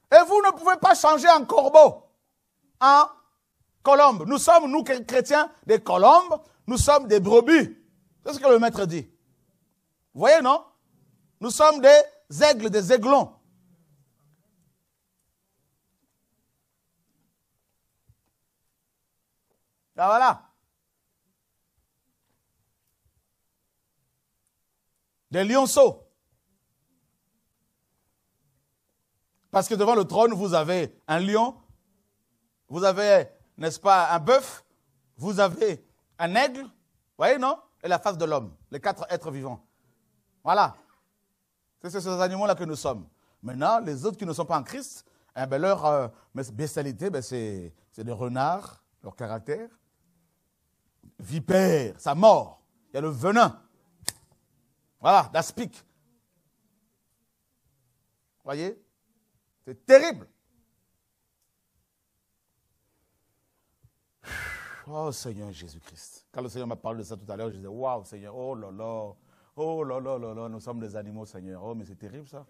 S1: Et vous ne pouvez pas changer en corbeau, en colombe. Nous sommes, nous chrétiens, des colombes, nous sommes des brebis. C'est ce que le maître dit. Vous voyez, non? Nous sommes des aigles, des aiglons. Ah, voilà. Des lionceaux. Parce que devant le trône, vous avez un lion, vous avez, n'est-ce pas, un bœuf, vous avez un aigle, vous voyez, non? Et la face de l'homme, les 4 êtres vivants. Voilà. C'est ces animaux-là que nous sommes. Maintenant, les autres qui ne sont pas en Christ, eh ben leur bestialité, ben c'est des renards, leur caractère. Vipère, ça mord. Il y a le venin. Voilà, d'aspic. Voyez? C'est terrible. Oh Seigneur Jésus-Christ. Quand le Seigneur m'a parlé de ça tout à l'heure, je disais, waouh Seigneur, oh là là, nous sommes des animaux Seigneur. Oh mais c'est terrible ça.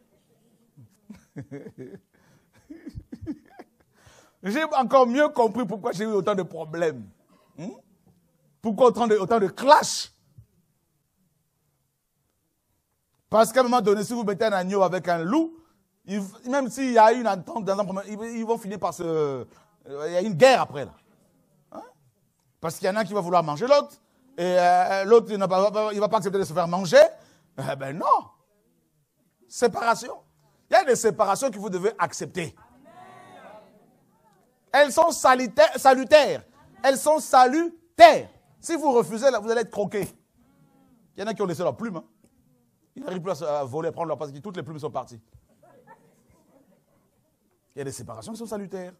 S1: J'ai encore mieux compris pourquoi j'ai eu autant de problèmes. Pourquoi autant de clash. Parce qu'à un moment donné, si vous mettez un agneau avec un loup, même s'il y a une entente dans un problème, ils vont finir par se... il y a une guerre après là. Parce qu'il y en a qui va vouloir manger l'autre, et l'autre, il ne va pas accepter de se faire manger. Eh ben non. Séparation. Il y a des séparations que vous devez accepter. Elles sont salutaires. Elles sont salutaires. Si vous refusez, là, vous allez être croqué. Il y en a qui ont laissé leur plume. Ils n'arrivent plus à voler, à prendre leur place. Toutes les plumes sont parties. Il y a des séparations qui sont salutaires.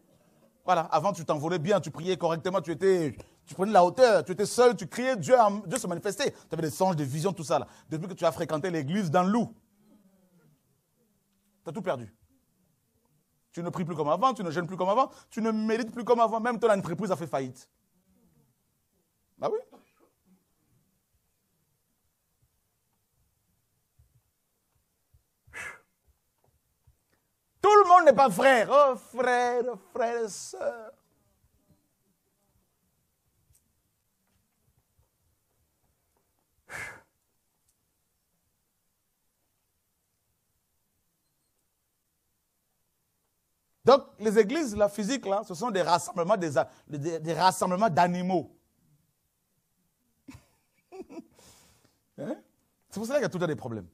S1: Voilà, avant tu t'envolais bien, tu priais correctement, tu prenais la hauteur, tu étais seul, tu criais, Dieu se manifestait. Tu avais des songes, des visions, tout ça. Là. Depuis que tu as fréquenté l'église dans le loup, tu as tout perdu. Tu ne pries plus comme avant, tu ne jeûnes plus comme avant, tu ne médites plus comme avant, même ton entreprise a fait faillite. Ah oui. Tout le monde n'est pas frère. Oh frère, frère et sœur. Donc, les églises, la physique, là, ce sont des rassemblements, des rassemblements d'animaux. Hein? C'est pour ça qu'il y a tout le temps des problèmes.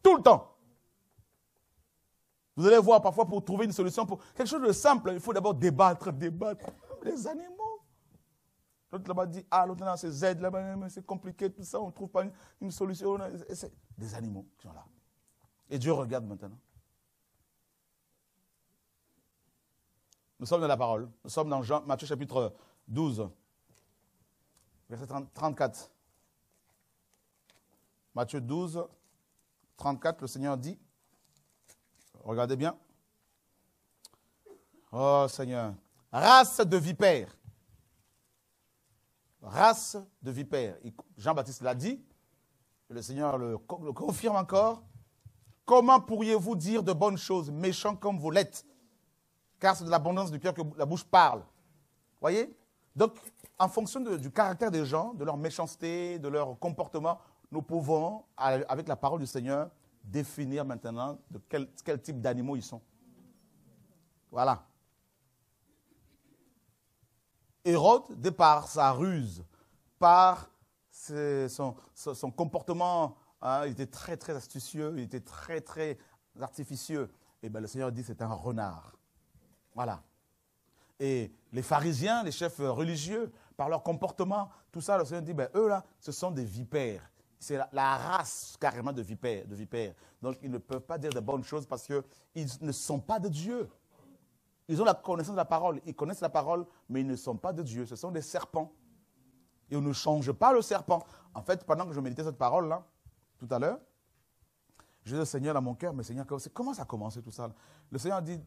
S1: Tout le temps. Vous allez voir, parfois, pour trouver une solution, pour quelque chose de simple, il faut d'abord débattre. Les animaux. L'autre là-bas dit A, l'autre là, c'est Z, là-bas, c'est compliqué, tout ça, on ne trouve pas une solution. C'est des animaux qui sont là. Et Dieu regarde maintenant. Nous sommes dans la parole. Nous sommes dans Matthieu chapitre 12, verset 34. Matthieu 12, 34, le Seigneur dit, regardez bien. Oh Seigneur, race de vipères. Race de vipères. Jean-Baptiste l'a dit, le Seigneur le confirme encore. Comment pourriez-vous dire de bonnes choses, méchants comme vous l'êtes? Car c'est de l'abondance du cœur que la bouche parle. Voyez? Donc, en fonction du caractère des gens, de leur méchanceté, de leur comportement, nous pouvons, avec la parole du Seigneur, définir maintenant de quel type d'animaux ils sont. Voilà. Hérode, de par sa ruse, par son comportement, il était très, très astucieux, il était très, très artificieux. Et bien le Seigneur dit c'est un renard. Voilà. Et les pharisiens, les chefs religieux, par leur comportement, tout ça, le Seigneur dit, ben, eux là, ce sont des vipères. C'est la race carrément de vipères. Donc ils ne peuvent pas dire de bonnes choses parce qu'ils ne sont pas de Dieu. Ils ont la connaissance de la parole, ils connaissent la parole, mais ils ne sont pas de Dieu. Ce sont des serpents. Et on ne change pas le serpent. En fait, pendant que je méditais cette parole-là, tout à l'heure, je dis au Seigneur dans mon cœur, mais Seigneur, comment ça a commencé tout ça là? Le Seigneur dit,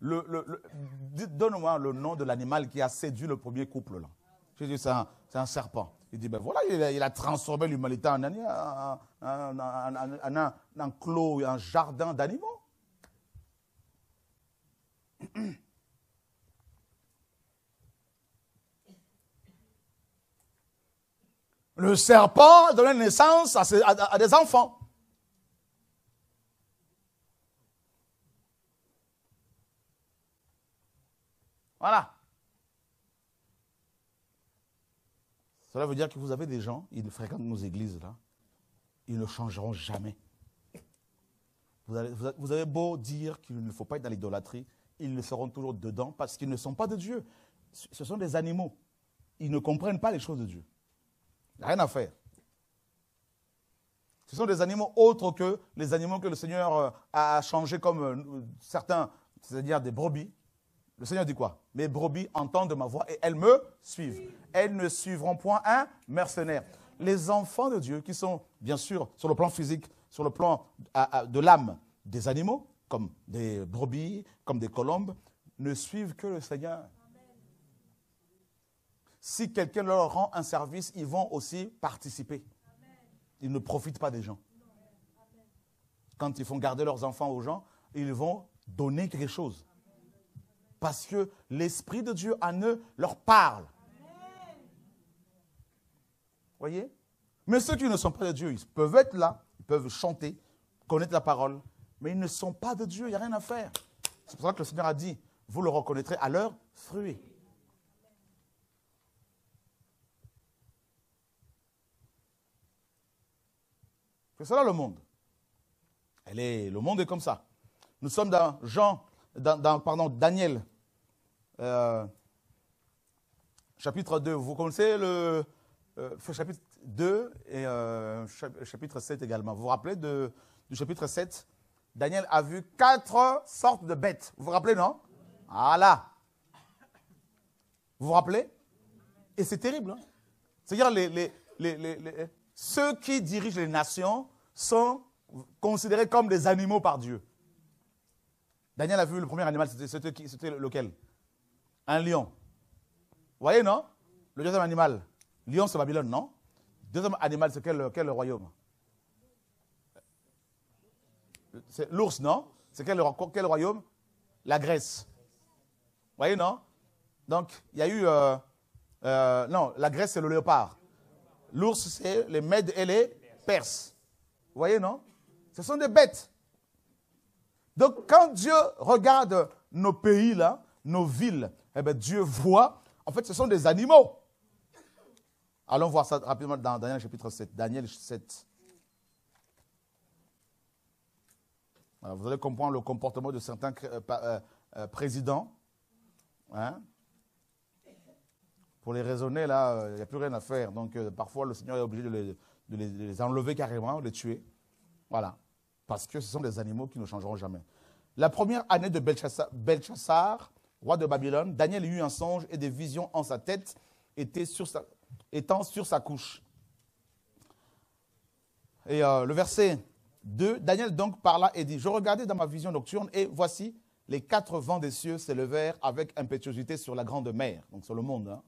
S1: donne-moi le nom de l'animal qui a séduit le premier couple là. J'ai dit, c'est un serpent. Il dit, ben voilà, il a transformé l'humanité en un clos, un jardin d'animaux. Le serpent a donné naissance à des enfants. Voilà. Cela veut dire que vous avez des gens, ils fréquentent nos églises là, ils ne changeront jamais. Vous avez beau dire qu'il ne faut pas être dans l'idolâtrie, ils seront toujours dedans parce qu'ils ne sont pas de Dieu. Ce sont des animaux. Ils ne comprennent pas les choses de Dieu. Il n'y a rien à faire. Ce sont des animaux autres que les animaux que le Seigneur a changés comme certains, c'est-à-dire des brebis. Le Seigneur dit quoi? Mes brebis entendent ma voix et elles me suivent. Elles ne suivront point un mercenaire. Les enfants de Dieu qui sont, bien sûr, sur le plan physique, sur le plan de l'âme, des animaux, comme des brebis, comme des colombes, ne suivent que le Seigneur. Amen. Si quelqu'un leur rend un service, ils vont aussi participer. Amen. Ils ne profitent pas des gens. Amen. Quand ils font garder leurs enfants aux gens, ils vont donner quelque chose. Parce que l'Esprit de Dieu en eux leur parle. Voyez? Mais ceux qui ne sont pas de Dieu, ils peuvent être là, ils peuvent chanter, connaître la parole, mais ils ne sont pas de Dieu, il n'y a rien à faire. C'est pour ça que le Seigneur a dit, vous le reconnaîtrez à leurs fruits. C'est cela le monde. Le monde est comme ça. Nous sommes dans Daniel, chapitre 2. Vous connaissez le chapitre 2 et chapitre 7 également. Vous vous rappelez du chapitre 7? Daniel a vu 4 sortes de bêtes. Vous vous rappelez, non? Voilà. Vous vous rappelez? Et c'est terrible. Hein? C'est-à-dire ceux qui dirigent les nations sont considérés comme des animaux par Dieu. Daniel a vu le premier animal, c'était lequel? Un lion. Vous voyez, non? Le deuxième animal. Lion, c'est Babylone, non? Le deuxième animal, c'est quel royaume? C'est l'ours, non? C'est quel royaume? La Grèce. Vous voyez, non? Donc, il y a eu... non, la Grèce, c'est le léopard. L'ours, c'est les Mèdes et les Perses. Vous voyez, non? Ce sont des bêtes. Donc, quand Dieu regarde nos pays, là, nos villes, eh bien, Dieu voit, en fait, ce sont des animaux. Allons voir ça rapidement dans Daniel chapitre 7. Daniel 7. Alors, vous allez comprendre le comportement de certains présidents. Hein? Pour les raisonner, là, il n'y a plus rien à faire. Donc, parfois, le Seigneur est obligé de les enlever carrément, de les tuer. Voilà. Parce que ce sont des animaux qui ne changeront jamais. La première année de Belchassar, roi de Babylone, Daniel eut un songe et des visions en sa tête, étant sur sa couche. Et le verset 2, Daniel donc parla et dit, « Je regardais dans ma vision nocturne et voici, les 4 vents des cieux s'élevèrent avec impétuosité sur la grande mer. » Donc sur le monde. Hein.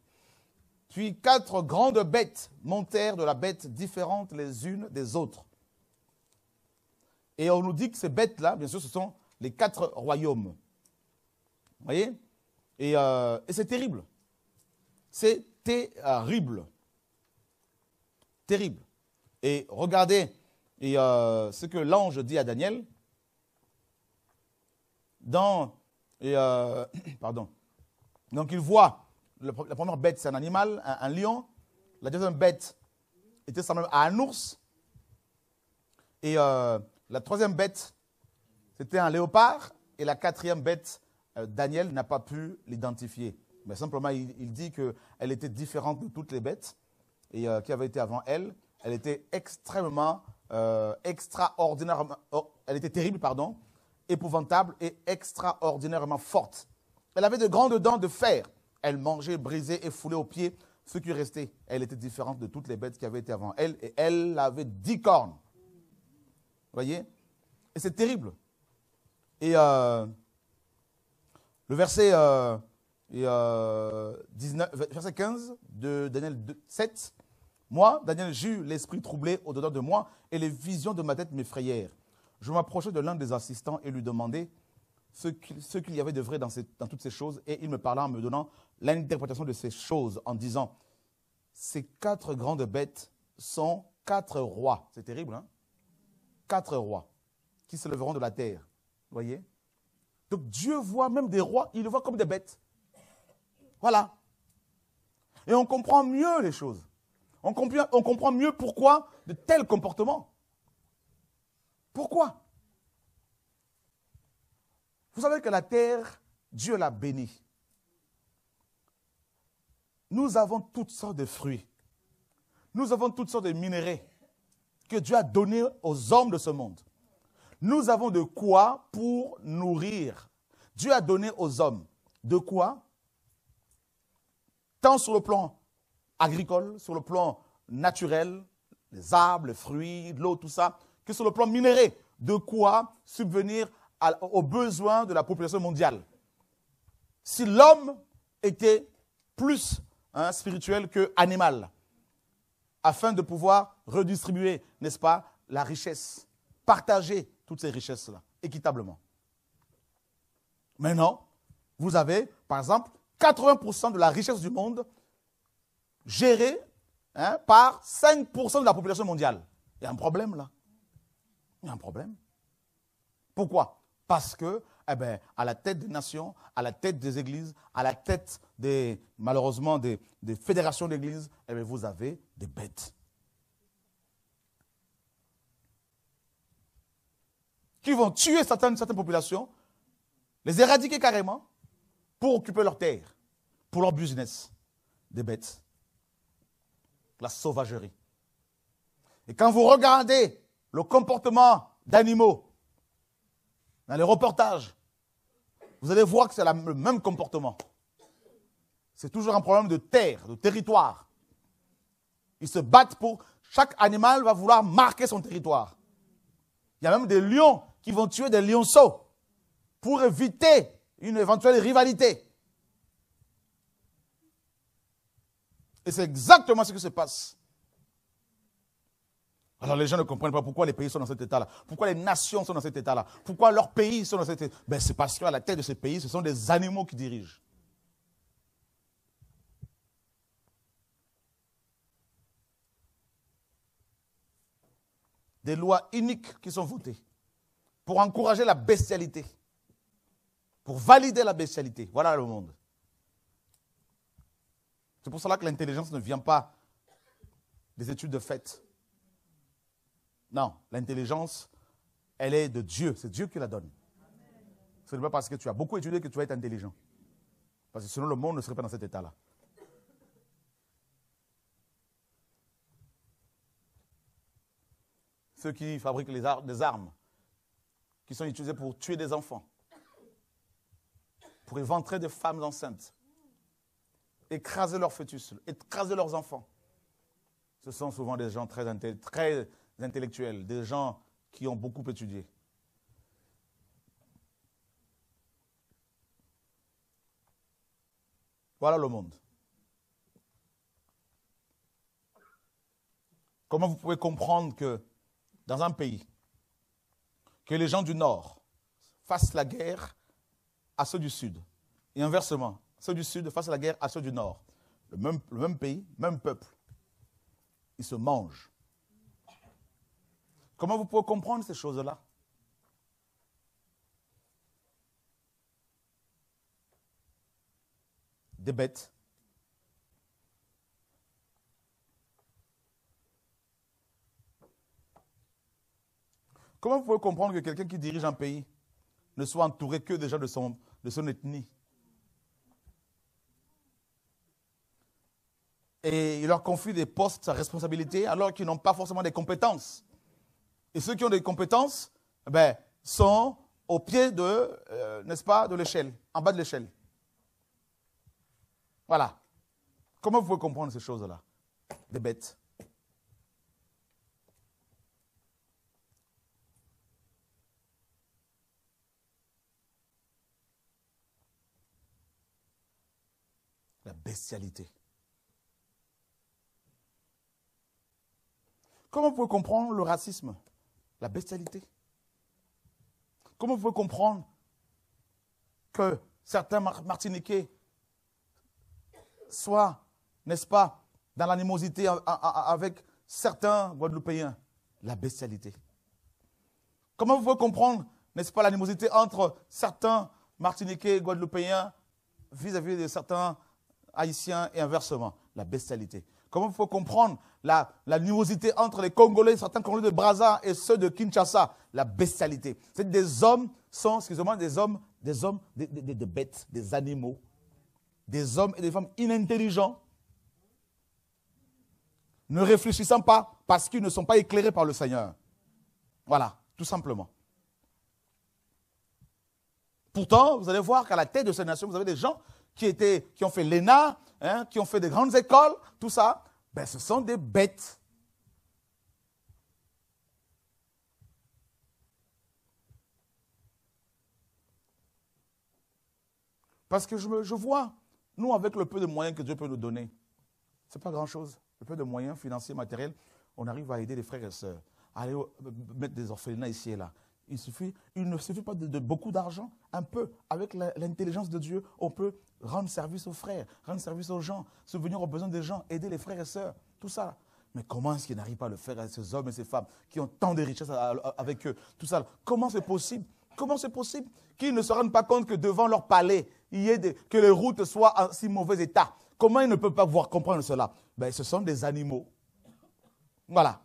S1: Puis 4 grandes bêtes montèrent de la bête différentes les unes des autres. Et on nous dit que ces bêtes-là, bien sûr, ce sont les 4 royaumes. Vous voyez? Et c'est terrible. C'est terrible. Terrible. Et regardez ce que l'ange dit à Daniel. Pardon. Donc il voit, la première bête, c'est un animal, un lion. La deuxième bête était semblable à un ours. Et la troisième bête, c'était un léopard. Et la 4e bête, Daniel n'a pas pu l'identifier. Mais simplement, il dit qu'elle était différente de toutes les bêtes et qui avaient été avant elle. Elle était extrêmement, extraordinairement, elle était terrible, pardon, épouvantable et extraordinairement forte. Elle avait de grandes dents de fer. Elle mangeait, brisait et foulait aux pieds ce qui restait. Elle était différente de toutes les bêtes qui avaient été avant elle et elle avait 10 cornes. Vous voyez? Et c'est terrible. Et le verset, verset 15 de Daniel 7, « Moi, Daniel, j'eus l'esprit troublé au-dedans de moi et les visions de ma tête m'effrayèrent. Je m'approchai de l'un des assistants et lui demandai ce qu'il y avait de vrai dans toutes ces choses et il me parla en me donnant l'interprétation de ces choses en disant « Ces 4 grandes bêtes sont 4 rois. » C'est terrible, hein? 4 rois qui se leveront de la terre. Vous voyez? Donc Dieu voit même des rois, il les voit comme des bêtes. Voilà. Et on comprend mieux les choses. On comprend mieux pourquoi de tels comportements. Pourquoi? Vous savez que la terre, Dieu l'a bénie. Nous avons toutes sortes de fruits. Nous avons toutes sortes de minéraux que Dieu a donnés aux hommes de ce monde. Nous avons de quoi pour nourrir. Dieu a donné aux hommes de quoi, tant sur le plan agricole, sur le plan naturel, les arbres, les fruits, l'eau, tout ça, que sur le plan minéraux, de quoi subvenir aux besoins de la population mondiale. Si l'homme était plus spirituel que animal, afin de pouvoir redistribuer, n'est-ce pas, la richesse, partager toutes ces richesses-là, équitablement. Maintenant, vous avez, par exemple, 80% de la richesse du monde gérée par 5% de la population mondiale. Il y a un problème là. Il y a un problème. Pourquoi? Parce que, à la tête des nations, à la tête des églises, à la tête, malheureusement, des fédérations d'églises, vous avez des bêtes. Qui vont tuer certaines populations, les éradiquer carrément, pour occuper leurs terres, pour leur business. Des bêtes. La sauvagerie. Et quand vous regardez le comportement d'animaux dans les reportages, vous allez voir que c'est le même comportement. C'est toujours un problème de terre, de territoire. Ils se battent pour... Chaque animal va vouloir marquer son territoire. Il y a même des lions qui vont tuer des lionceaux pour éviter une éventuelle rivalité. Et c'est exactement ce qui se passe. Alors les gens ne comprennent pas pourquoi les pays sont dans cet état-là. Pourquoi les nations sont dans cet état-là. Pourquoi leurs pays sont dans cet état. C'est parce qu'à la tête de ces pays, ce sont des animaux qui dirigent. Des lois uniques qui sont votées pour encourager la bestialité. Pour valider la bestialité. Voilà le monde. C'est pour cela que l'intelligence ne vient pas des études de fait. Non, l'intelligence, elle est de Dieu. C'est Dieu qui la donne. Ce n'est pas parce que tu as beaucoup étudié que tu vas être intelligent. Parce que sinon, le monde ne serait pas dans cet état-là. Ceux qui fabriquent des armes, qui sont utilisées pour tuer des enfants, pour éventrer des femmes enceintes, écraser leurs fœtus, écraser leurs enfants. Ce sont souvent des gens très intellectuels, des gens qui ont beaucoup étudié. Voilà le monde. Comment vous pouvez comprendre que dans un pays, que les gens du Nord fassent la guerre à ceux du Sud, et inversement, ceux du Sud fassent la guerre à ceux du Nord. Le même pays, même peuple. Ils se mangent. Comment vous pouvez comprendre ces choses-là? Des bêtes. Comment vous pouvez comprendre que quelqu'un qui dirige un pays ne soit entouré que déjà de son ethnie? Et il leur confie des postes à responsabilité alors qu'ils n'ont pas forcément des compétences. Et ceux qui ont des compétences, sont au pied de, n'est-ce pas, de l'échelle, en bas de l'échelle. Voilà. Comment vous pouvez comprendre ces choses-là? Des bêtes. La bestialité. Comment vous pouvez comprendre le racisme? La bestialité. Comment vous pouvez comprendre que certains Martiniquais soient, n'est-ce pas, dans l'animosité avec certains Guadeloupéens? La bestialité. Comment vous pouvez comprendre, n'est-ce pas, l'animosité entre certains Martiniquais et Guadeloupéens vis-à-vis de certains Haïtiens et inversement? La bestialité. Comment il faut comprendre l'animosité entre les Congolais, certains Congolais de Brazza et ceux de Kinshasa? La bestialité. C'est des hommes sont, excusez-moi, des hommes des hommes, des bêtes, des animaux, des hommes et des femmes inintelligents, ne réfléchissant pas parce qu'ils ne sont pas éclairés par le Seigneur. Voilà, tout simplement. Pourtant, vous allez voir qu'à la tête de ces nations, vous avez des gens qui ont fait l'ENA, hein, qui ont fait des grandes écoles, tout ça. Ben, ce sont des bêtes. Parce que je vois, nous, avec le peu de moyens que Dieu peut nous donner, ce n'est pas grand-chose. Le peu de moyens financiers, matériels, on arrive à aider les frères et sœurs, à aller mettre des orphelinats ici et là. Il ne suffit pas de beaucoup d'argent, un peu. Avec l'intelligence de Dieu, on peut rendre service aux frères, rendre service aux gens, subvenir aux besoins des gens, aider les frères et sœurs, tout ça. Mais comment est-ce qu'ils n'arrivent pas à le faire à ces hommes et ces femmes qui ont tant de richesses avec eux, tout ça? Comment c'est possible? Comment c'est possible qu'ils ne se rendent pas compte que devant leur palais, que les routes soient en si mauvais état? Comment ils ne peuvent pas comprendre cela? Ben, ce sont des animaux. Voilà.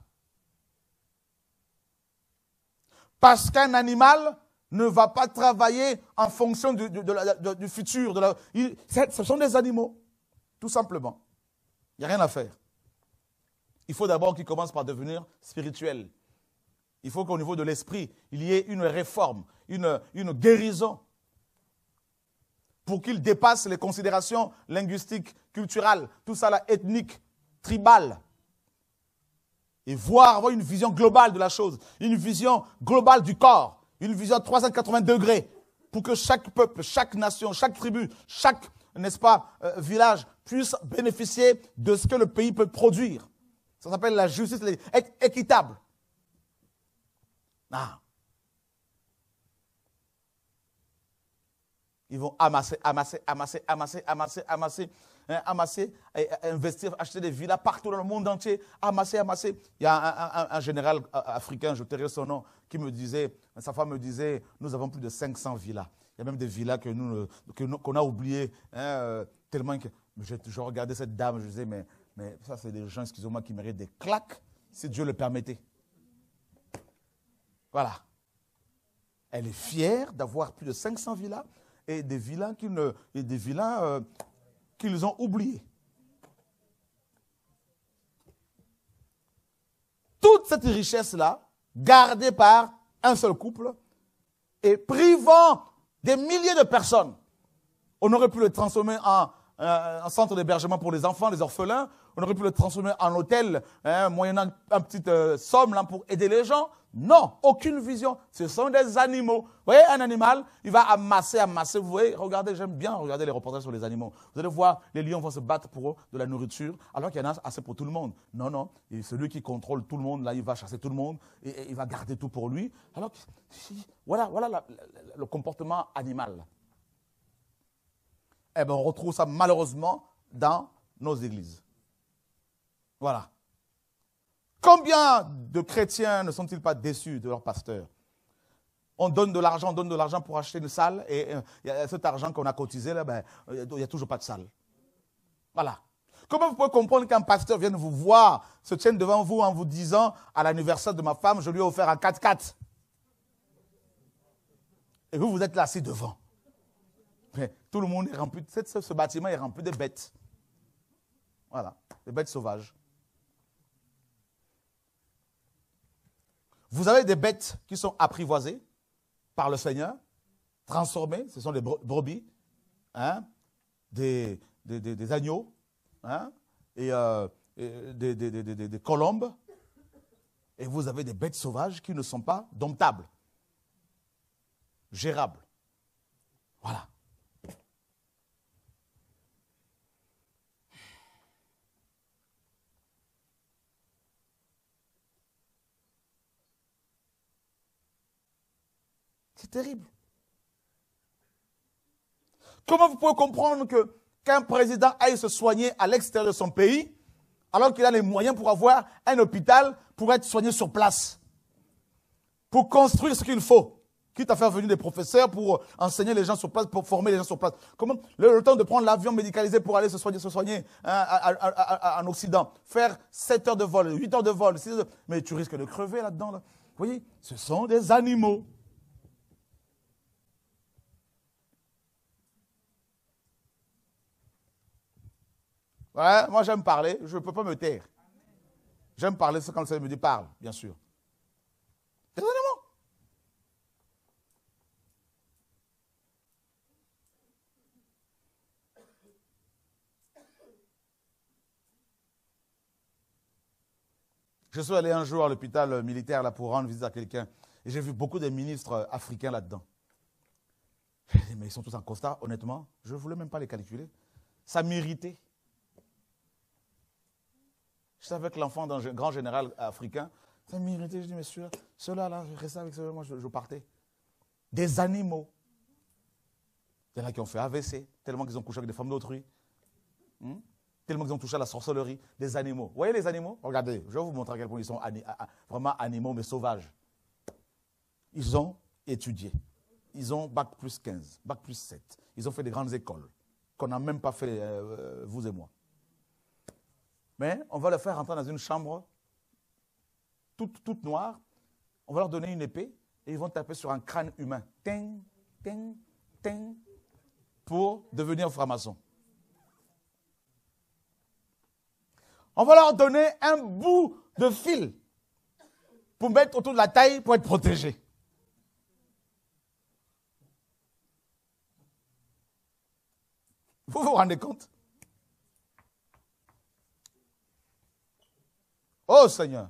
S1: Parce qu'un animal ne va pas travailler en fonction du futur. Ce sont des animaux, tout simplement. Il n'y a rien à faire. Il faut d'abord qu'ils commencent par devenir spirituels. Il faut qu'au niveau de l'esprit, il y ait une réforme, une guérison, pour qu'ils dépassent les considérations linguistiques, culturelles, tout ça là, ethnique, tribal. Et avoir une vision globale de la chose, une vision globale du corps, une vision à 380 degrés, pour que chaque peuple, chaque nation, chaque tribu, chaque, n'est-ce pas, village puisse bénéficier de ce que le pays peut produire. Ça s'appelle la justice équitable. Ah. Ils vont amasser, investir, acheter des villas partout dans le monde entier, amasser. Il y a un général africain, je tairai son nom, qui me disait, sa femme me disait, nous avons plus de 500 villas. Il y a même des villas qu'on a oubliées, hein, tellement que je regardais cette dame, je disais, mais ça c'est des gens, excusez-moi, qui méritent des claques, si Dieu le permettait. Voilà. Elle est fière d'avoir plus de 500 villas. Et des villas qu'ils ont oubliés. Toute cette richesse-là, gardée par un seul couple, et privant des milliers de personnes. On aurait pu le transformer en centre d'hébergement pour les enfants, les orphelins. On aurait pu le transformer en hôtel, moyennant une petite somme là, pour aider les gens. Non, aucune vision. Ce sont des animaux. Vous voyez, un animal, il va amasser. Vous voyez, regardez, j'aime bien regarder les reportages sur les animaux. Vous allez voir, les lions vont se battre pour de la nourriture, alors qu'il y en a assez pour tout le monde. Non. Et celui qui contrôle tout le monde, là, il va chasser tout le monde et il va garder tout pour lui. Alors, voilà le comportement animal. Eh bien, on retrouve ça malheureusement dans nos églises. Voilà. Combien de chrétiens ne sont-ils pas déçus de leur pasteur? On donne de l'argent pour acheter une salle et cet argent qu'on a cotisé, là, ben, il n'y a toujours pas de salle. Voilà. Comment vous pouvez comprendre qu'un pasteur vienne vous voir, se tienne devant vous en vous disant, à l'anniversaire de ma femme, je lui ai offert un 4x4. Et vous êtes là assis devant. Mais tout le monde est rempli, ce bâtiment est rempli de bêtes. Voilà, des bêtes sauvages. Vous avez des bêtes qui sont apprivoisées par le Seigneur, transformées, ce sont des brebis, hein, des agneaux, hein, et des colombes. Et vous avez des bêtes sauvages qui ne sont pas domptables, gérables. Voilà. C'est terrible. Comment vous pouvez comprendre qu'un président aille se soigner à l'extérieur de son pays, alors qu'il a les moyens pour avoir un hôpital pour être soigné sur place, pour construire ce qu'il faut, quitte à faire venir des professeurs pour enseigner les gens sur place, pour former les gens sur place. Comment le temps de prendre l'avion médicalisé pour aller se soigner en Occident, faire 7 heures de vol, 8 heures de vol, 6 heures, mais tu risques de crever là-dedans. Là. Vous voyez, ce sont des animaux. Ouais, moi, j'aime parler, je ne peux pas me taire. J'aime parler, c'est quand le Seigneur me dit parle, bien sûr. Des animaux. Je suis allé un jour à l'hôpital militaire là, pour rendre visite à quelqu'un. Et j'ai vu beaucoup de ministres africains là-dedans. J'ai dit, mais ils sont tous en costard, honnêtement. Je ne voulais même pas les calculer. Ça m'irritait. J'étais avec l'enfant d'un grand général africain. Ça m'irritait. Je dis, mais ceux-là, je restais avec ceux-là, moi je partais. Des animaux. Il y en a qui ont fait AVC, tellement qu'ils ont couché avec des femmes d'autrui. Tellement qu'ils ont touché à la sorcellerie. Des animaux. Vous voyez les animaux? Regardez, je vais vous montrer à quel point ils sont vraiment animaux, mais sauvages. Ils ont étudié. Ils ont bac plus 15, bac plus 7. Ils ont fait des grandes écoles qu'on n'a même pas fait, vous et moi. Mais on va les faire rentrer dans une chambre toute noire. On va leur donner une épée et ils vont taper sur un crâne humain. Ting, ting, ting, pour devenir franc-maçon. On va leur donner un bout de fil pour mettre autour de la taille pour être protégé. Vous vous rendez compte? Oh Seigneur!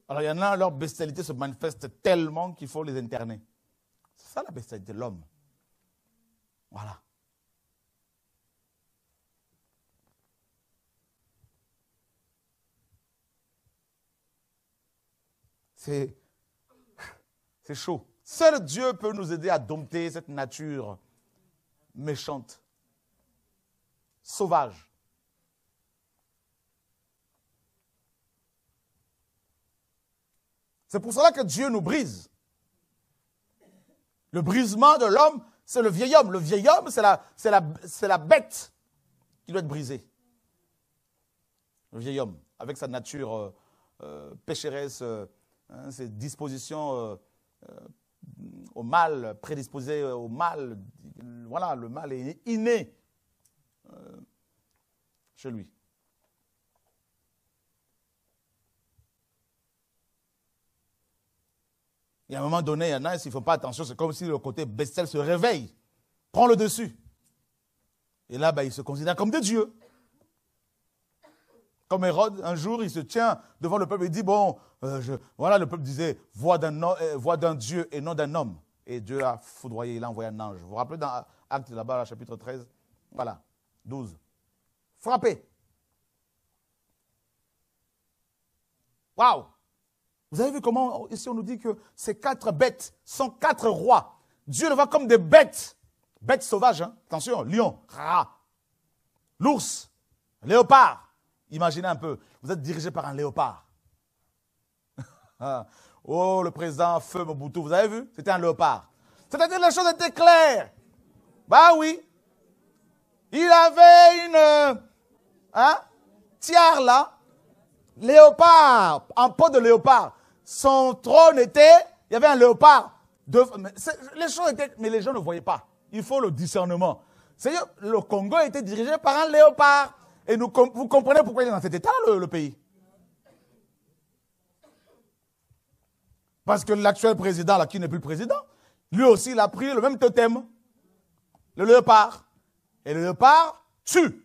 S1: Alors, il y en a, leur bestialité se manifeste tellement qu'il faut les interner. C'est ça la bestialité de l'homme. Voilà. C'est chaud. Seul Dieu peut nous aider à dompter cette nature méchante, sauvage. C'est pour cela que Dieu nous brise. Le brisement de l'homme, c'est le vieil homme. Le vieil homme, c'est la bête qui doit être brisée. Le vieil homme, avec sa nature pécheresse, ses dispositions au mal, prédisposées au mal. Voilà, le mal est inné chez lui. Et à un moment donné, il y en a, s'ils ne font pas attention, c'est comme si le côté bestial se réveille, prend le dessus. Et là, ils se considèrent comme des dieux. Comme Hérode, un jour, il se tient devant le peuple et dit, bon, voilà, le peuple disait, voix d'un Dieu et non d'un homme. Et Dieu a foudroyé, il a envoyé un ange. Vous vous rappelez dans Actes là-bas, chapitre 13? Voilà, 12. Frappez. Waouh! Vous avez vu comment, ici on nous dit que ces 4 bêtes sont 4 rois. Dieu le voit comme des bêtes. Bêtes sauvages, hein? Attention, lion, rat, l'ours, léopard. Imaginez un peu, vous êtes dirigé par un léopard. Oh, le président Feu Mobutu, vous avez vu? C'était un léopard. C'est-à-dire que les choses étaient claires. Bah oui. Il avait une tiare là, léopard, en peau de léopard. Son trône était, il y avait un léopard. Les choses étaient, mais les gens ne voyaient pas. Il faut le discernement. C'est-à-dire, le Congo était dirigé par un léopard. Et vous comprenez pourquoi il est dans cet état, le pays. Parce que l'actuel président, là, qui n'est plus le président, lui aussi, il a pris le même totem, le léopard. Et le léopard tue.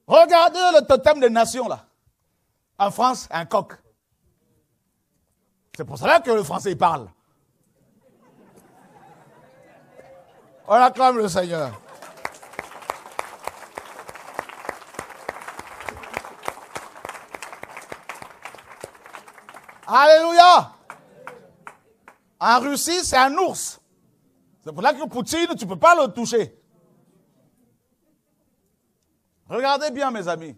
S1: Regardez le totem des nations, là. En France, un coq. C'est pour cela que le français, il parle. On acclame le Seigneur. Alléluia. En Russie, c'est un ours. C'est pour ça que Poutine, tu ne peux pas le toucher. Regardez bien, mes amis.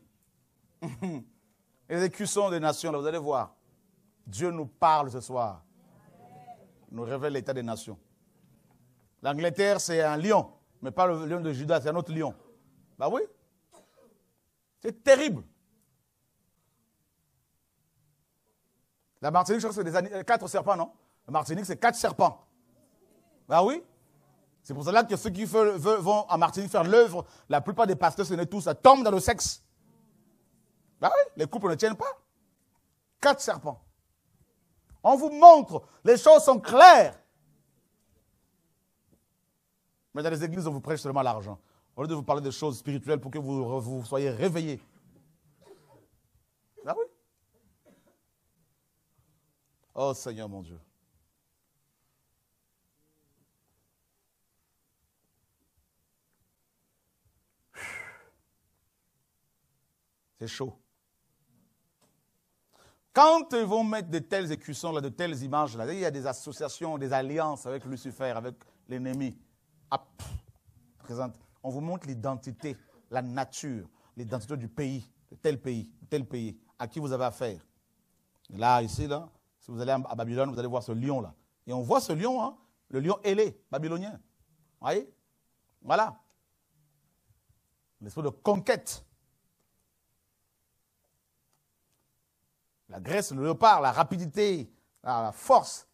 S1: et les écussons des nations, là, vous allez voir. Dieu nous parle ce soir. Il nous révèle l'état des nations. L'Angleterre, c'est un lion, mais pas le lion de Judas, c'est un autre lion. Bah oui. C'est terrible. La Martinique, je crois que c'est 4 serpents, non? La Martinique, c'est 4 serpents. Bah oui. C'est pour cela que ceux qui vont en Martinique faire l'œuvre, la plupart des pasteurs, ce n'est tous, ça tombe dans le sexe. Bah oui, les couples ne tiennent pas. 4 serpents. On vous montre, les choses sont claires. Mais dans les églises, on vous prêche seulement l'argent. Au lieu de vous parler de choses spirituelles pour que vous soyez réveillés. Ah oui. Oh Seigneur mon Dieu. C'est chaud. Quand ils vont mettre de tels écussons, là, de telles images, là, il y a des associations, des alliances avec Lucifer, avec l'ennemi. Présente. On vous montre l'identité, la nature, l'identité du pays, de tel pays, à qui vous avez affaire. Et là, ici, là, si vous allez à Babylone, vous allez voir ce lion-là. Et on voit ce lion, hein, le lion ailé, babylonien. Vous voyez? Voilà. L'esprit de conquête. La Grèce, le léopard, la rapidité, la force.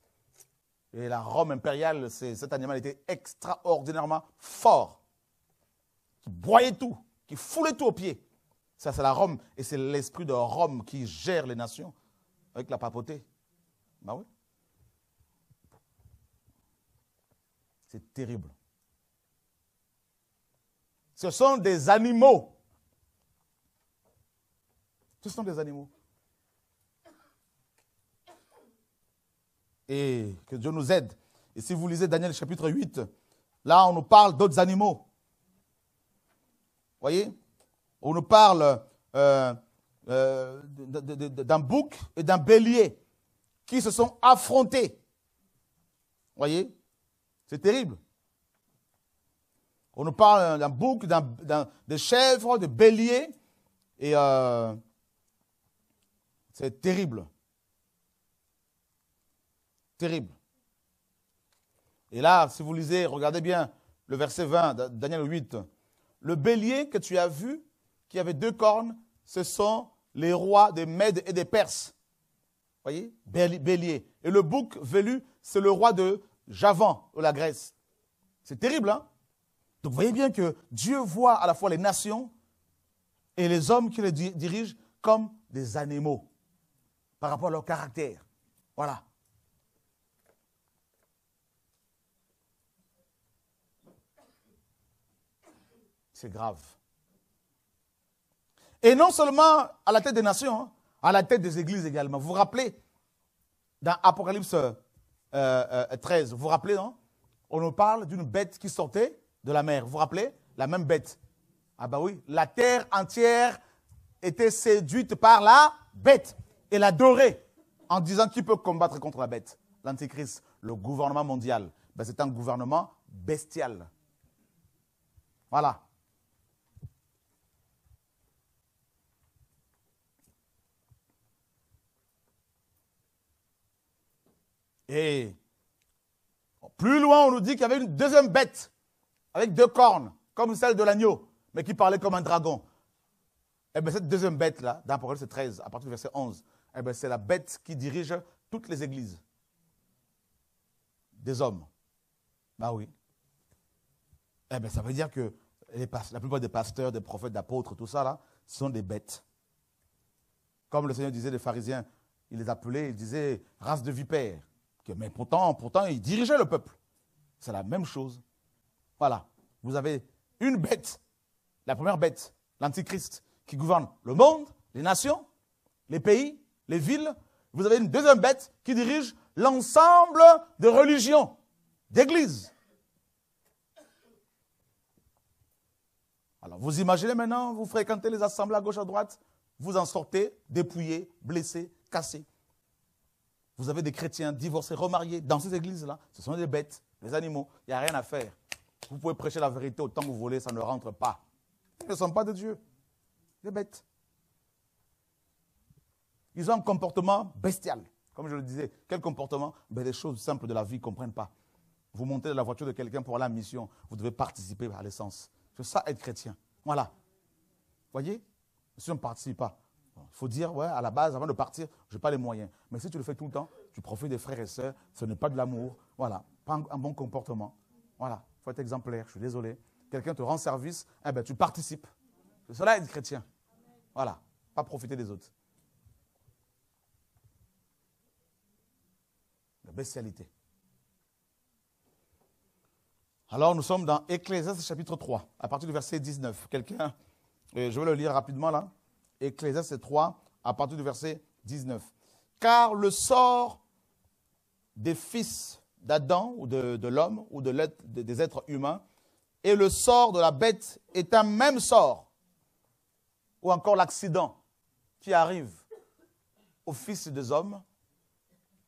S1: Et la Rome impériale, cet animal était extraordinairement fort. Qui broyait tout, qui foulait tout aux pieds. Ça, c'est la Rome. Et c'est l'esprit de Rome qui gère les nations avec la papauté. Ben oui. C'est terrible. Ce sont des animaux. Ce sont des animaux. Et que Dieu nous aide. Et si vous lisez Daniel chapitre 8, là on nous parle d'autres animaux. Vous voyez? On nous parle d'un bouc et d'un bélier qui se sont affrontés. Vous voyez? C'est terrible. On nous parle d'un bouc, de chèvre, de bélier. Et c'est terrible. Terrible. Et là, si vous lisez, regardez bien le verset 20 de Daniel 8. Le bélier que tu as vu, qui avait 2 cornes, ce sont les rois des Mèdes et des Perses. Vous voyez? Bélier. Et le bouc velu, c'est le roi de Javan, de la Grèce. C'est terrible, hein? Donc vous voyez bien que Dieu voit à la fois les nations et les hommes qui les dirigent comme des animaux par rapport à leur caractère. Voilà. C'est grave. Et non seulement à la tête des nations, hein, à la tête des églises également. Vous vous rappelez, dans Apocalypse 13, vous vous rappelez, non? On nous parle d'une bête qui sortait de la mer. Vous vous rappelez? La même bête. Ah bah oui, la terre entière était séduite par la bête et l'adorait en disant qui peut combattre contre la bête? L'Antichrist, le gouvernement mondial. Ben, c'est un gouvernement bestial. Voilà. Et plus loin, on nous dit qu'il y avait une deuxième bête avec 2 cornes, comme celle de l'agneau, mais qui parlait comme un dragon. Et bien cette deuxième bête-là, dans Apocalypse 13, à partir du verset 11, eh bien c'est la bête qui dirige toutes les églises. Des hommes. Ben oui. Eh bien ça veut dire que la plupart des pasteurs, des prophètes, d'apôtres, tout ça là, sont des bêtes. Comme le Seigneur disait des pharisiens, il les appelait, il disait race de vipères. Mais pourtant, ils dirigeaient le peuple. C'est la même chose. Voilà. Vous avez une bête, la première bête, l'Antichrist, qui gouverne le monde, les nations, les pays, les villes. Vous avez une deuxième bête qui dirige l'ensemble de religions, d'églises. Alors, vous imaginez maintenant, vous fréquentez les assemblées à gauche, à droite, vous en sortez dépouillés, blessés, cassés. Vous avez des chrétiens divorcés, remariés dans ces églises-là. Ce sont des bêtes, des animaux. Il n'y a rien à faire. Vous pouvez prêcher la vérité autant que vous voulez, ça ne rentre pas. Ils ne sont pas de Dieu. Des bêtes. Ils ont un comportement bestial. Comme je le disais, quel comportement? Ben, les choses simples de la vie, ils ne comprennent pas. Vous montez dans la voiture de quelqu'un pour aller à la mission, vous devez participer à l'essence. C'est ça être chrétien. Voilà. Vous voyez? Si on ne participe pas, il faut dire, ouais, à la base, avant de partir, je n'ai pas les moyens. Mais si tu le fais tout le temps, tu profites des frères et sœurs, ce n'est pas de l'amour. Voilà. Pas un bon comportement. Voilà. Il faut être exemplaire, je suis désolé. Quelqu'un te rend service, eh ben, tu participes. C'est cela être chrétien. Voilà. Pas profiter des autres. La bestialité. Alors, nous sommes dans Ecclésiaste chapitre 3, à partir du verset 19. Quelqu'un, je vais le lire rapidement là. Ecclésiaste 3, à partir du verset 19. Car le sort des fils d'Adam, ou de l'homme, ou des êtres humains, et le sort de la bête est un même sort. Ou encore l'accident qui arrive aux fils des hommes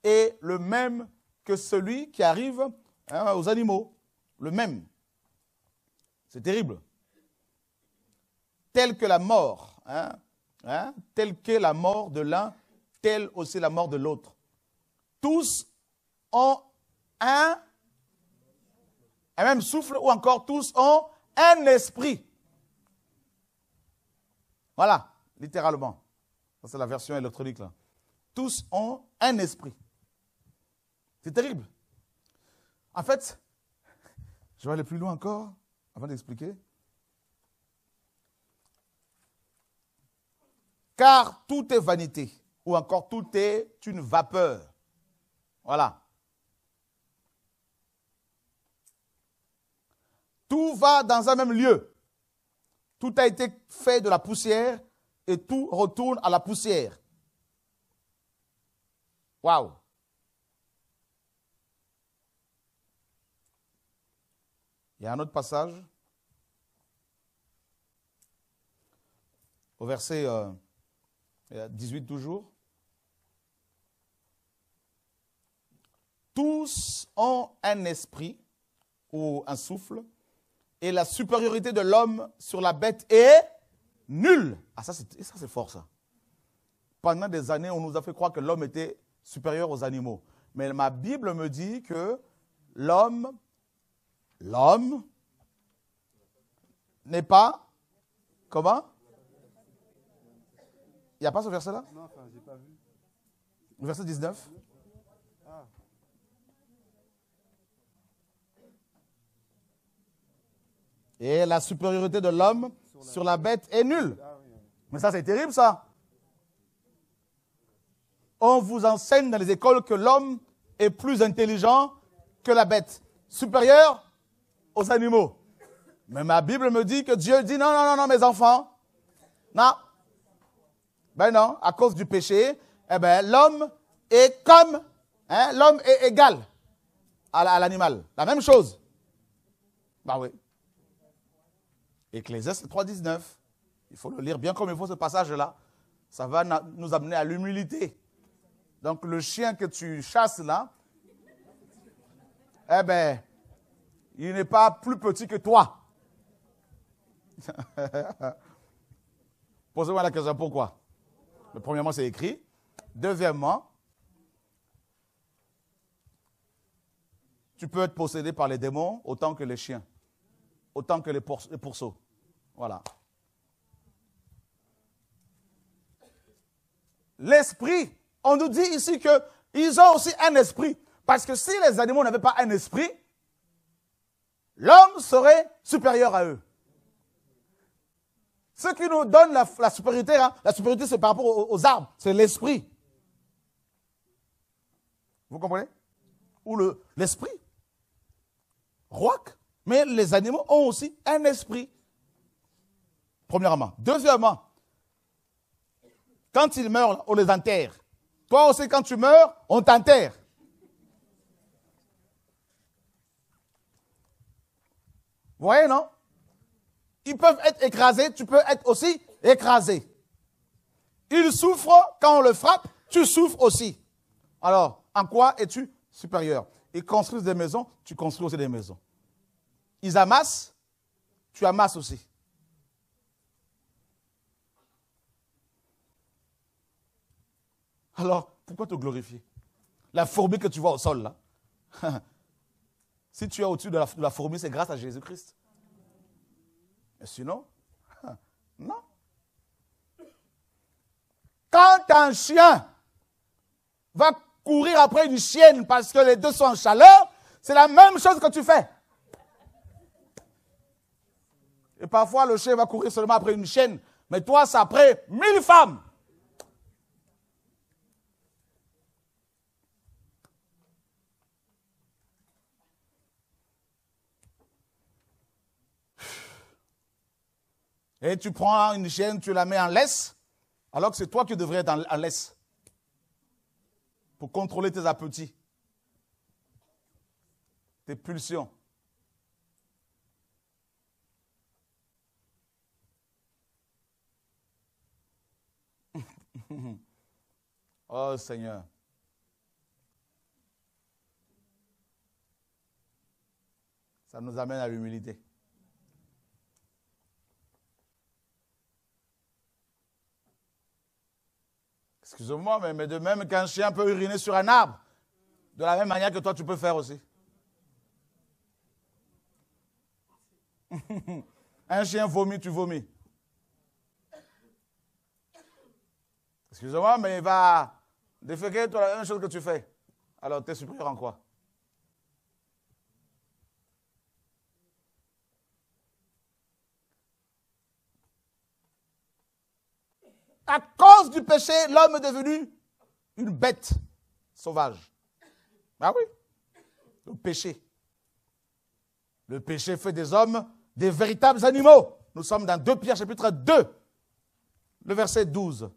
S1: est le même que celui qui arrive aux animaux. Le même. C'est terrible. Telle que la mort. Telle que la mort de l'un, telle aussi la mort de l'autre. Tous ont un même souffle, ou encore tous ont un esprit. Voilà, littéralement. Ça, c'est la version électronique là. Tous ont un esprit. C'est terrible. En fait, je vais aller plus loin encore, avant d'expliquer. Car tout est vanité, ou encore tout est une vapeur. Voilà. Tout va dans un même lieu. Tout a été fait de la poussière et tout retourne à la poussière. Waouh! Il y a un autre passage, au verset 18 toujours. Tous ont un esprit ou un souffle, et la supériorité de l'homme sur la bête est nulle. Ah, ça c'est fort ça. Pendant des années, on nous a fait croire que l'homme était supérieur aux animaux. Mais ma Bible me dit que l'homme n'est pas, comment? Il n'y a pas ce verset-là?
S2: Non, enfin, j'ai pas vu.
S1: Le verset 19.
S2: Ah.
S1: Et la supériorité de l'homme sur la bête est nulle. Mais ça, c'est terrible, ça. On vous enseigne dans les écoles que l'homme est plus intelligent que la bête. Supérieur aux animaux. Mais ma Bible me dit que Dieu dit non, non, non, non, mes enfants. Non. Ben non, à cause du péché, eh ben, l'homme est comme, l'homme est égal à l'animal. La même chose. Ben oui. Ecclésiaste 3,19. Il faut le lire bien comme il faut ce passage-là. Ça va nous amener à l'humilité. Donc le chien que tu chasses là, eh ben, il n'est pas plus petit que toi. Posez-moi la question, pourquoi? Premièrement, c'est écrit. Deuxièmement, tu peux être possédé par les démons autant que les chiens, autant que les pourceaux. Voilà. L'esprit, on nous dit ici qu'ils ont aussi un esprit. Parce que si les animaux n'avaient pas un esprit, l'homme serait supérieur à eux. Ce qui nous donne la supériorité, la supériorité c'est par rapport aux arbres, c'est l'esprit. Vous comprenez? Ou l'esprit. Roc. Mais les animaux ont aussi un esprit. Premièrement. Deuxièmement, quand ils meurent, on les enterre. Toi aussi, quand tu meurs, on t'enterre. Vous voyez, non? Ils peuvent être écrasés, tu peux être aussi écrasé. Ils souffrent quand on le frappe, tu souffres aussi. Alors, en quoi es-tu supérieur? Ils construisent des maisons, tu construis aussi des maisons. Ils amassent, tu amasses aussi. Alors, pourquoi te glorifier? La fourmi que tu vois au sol, là. Si tu es au-dessus de la fourmi, c'est grâce à Jésus-Christ. Mais sinon, non. Quand un chien va courir après une chienne parce que les deux sont en chaleur, c'est la même chose que tu fais. Et parfois, le chien va courir seulement après une chienne, mais toi, c'est après 1000 femmes. Et tu prends une chienne, tu la mets en laisse, alors que c'est toi qui devrais être en laisse pour contrôler tes appétits, tes pulsions. Oh Seigneur. Ça nous amène à l'humilité. Excusez-moi, mais de même qu'un chien peut uriner sur un arbre, de la même manière que toi, tu peux faire aussi. Un chien vomit, tu vomis. Excusez-moi, mais il va déféquer toi la même chose que tu fais. Alors, tu es supérieur en quoi? À cause du péché, l'homme est devenu une bête sauvage. Ah oui, le péché. Le péché fait des hommes des véritables animaux. Nous sommes dans 2 Pierre chapitre 2, le verset 12.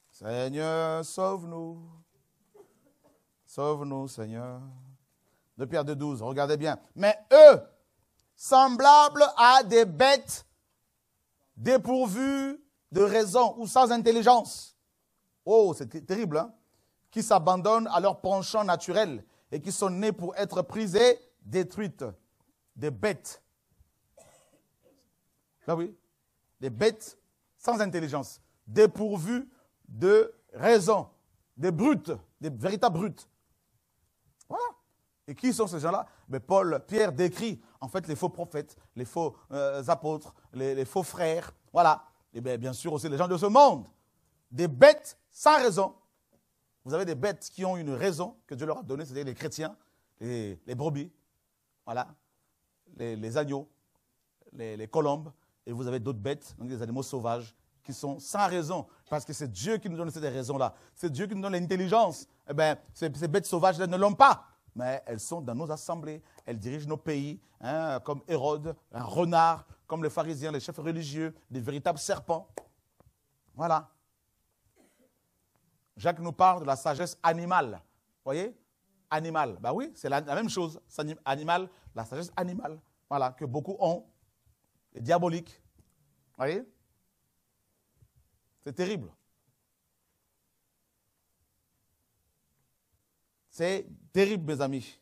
S1: Seigneur, sauve-nous. Sauve-nous, Seigneur. 2 Pierre 2, 12, regardez bien. Mais eux, semblables à des bêtes dépourvus de raison ou sans intelligence. Oh, c'est terrible, hein? Qui s'abandonnent à leur penchant naturel et qui sont nés pour être prises et détruites. Des bêtes. Ah oui, des bêtes sans intelligence, dépourvues de raison, des brutes, des véritables brutes. Voilà. Et qui sont ces gens-là? Mais Pierre décrit en fait les faux prophètes, les faux apôtres, les faux frères, voilà. Et bien sûr aussi les gens de ce monde. Des bêtes sans raison. Vous avez des bêtes qui ont une raison que Dieu leur a donnée, c'est-à-dire les chrétiens, les brebis, voilà, les agneaux, les colombes, et vous avez d'autres bêtes, donc des animaux sauvages, qui sont sans raison, parce que c'est Dieu qui nous donne ces raisons-là. C'est Dieu qui nous donne l'intelligence. Eh bien, ces bêtes sauvages ne l'ont pas, mais elles sont dans nos assemblées, elles dirigent nos pays, hein, comme Hérode, un renard, comme les pharisiens, les chefs religieux, des véritables serpents. Voilà. Jacques nous parle de la sagesse animale. Vous voyez? Animale. Ben oui, c'est la même chose. Animal, la sagesse animale. Voilà, que beaucoup ont. Et diabolique. Vous voyez? C'est terrible. C'est terrible, mes amis.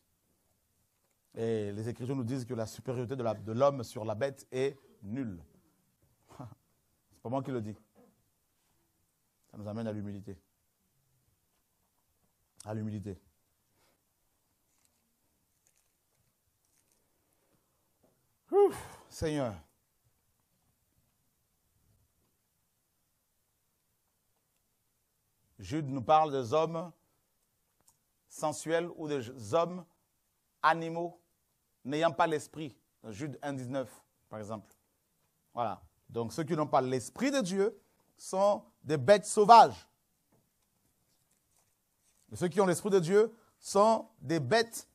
S1: Et les Écritures nous disent que la supériorité de l'homme sur la bête est nulle. C'est pas moi qui le dis. Ça nous amène à l'humilité. À l'humilité. Seigneur. Jude nous parle des hommes sensuels ou des hommes animaux n'ayant pas l'esprit. Jude 1,19, par exemple. Voilà. Donc ceux qui n'ont pas l'esprit de Dieu sont des bêtes sauvages. Et ceux qui ont l'esprit de Dieu sont des bêtes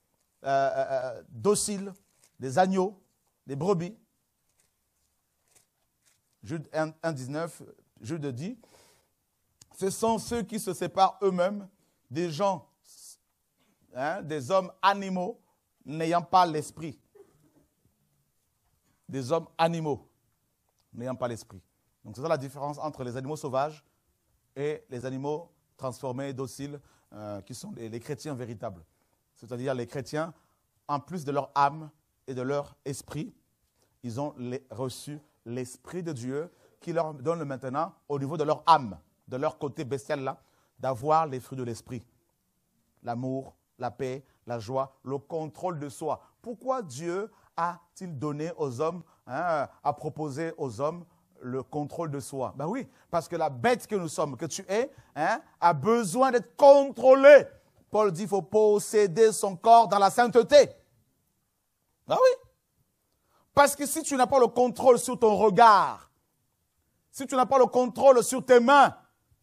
S1: dociles, des agneaux, des brebis. Jude 1,19, Jude dit, ce sont ceux qui se séparent eux-mêmes des gens, hein, des hommes animaux n'ayant pas l'esprit. Des hommes animaux n'ayant pas l'esprit. Donc c'est ça la différence entre les animaux sauvages et les animaux transformés, dociles, qui sont les chrétiens véritables. C'est-à-dire les chrétiens, en plus de leur âme et de leur esprit, ils ont reçu l'Esprit de Dieu qui leur donne maintenant, au niveau de leur âme, de leur côté bestial là, d'avoir les fruits de l'esprit. L'amour, la paix, la joie, le contrôle de soi. Pourquoi Dieu a-t-il donné aux hommes, a proposé aux hommes le contrôle de soi? Ben oui, parce que la bête que nous sommes, que tu es, a besoin d'être contrôlée. Paul dit qu'il faut posséder son corps dans la sainteté. Ben oui. Parce que si tu n'as pas le contrôle sur ton regard, si tu n'as pas le contrôle sur tes mains,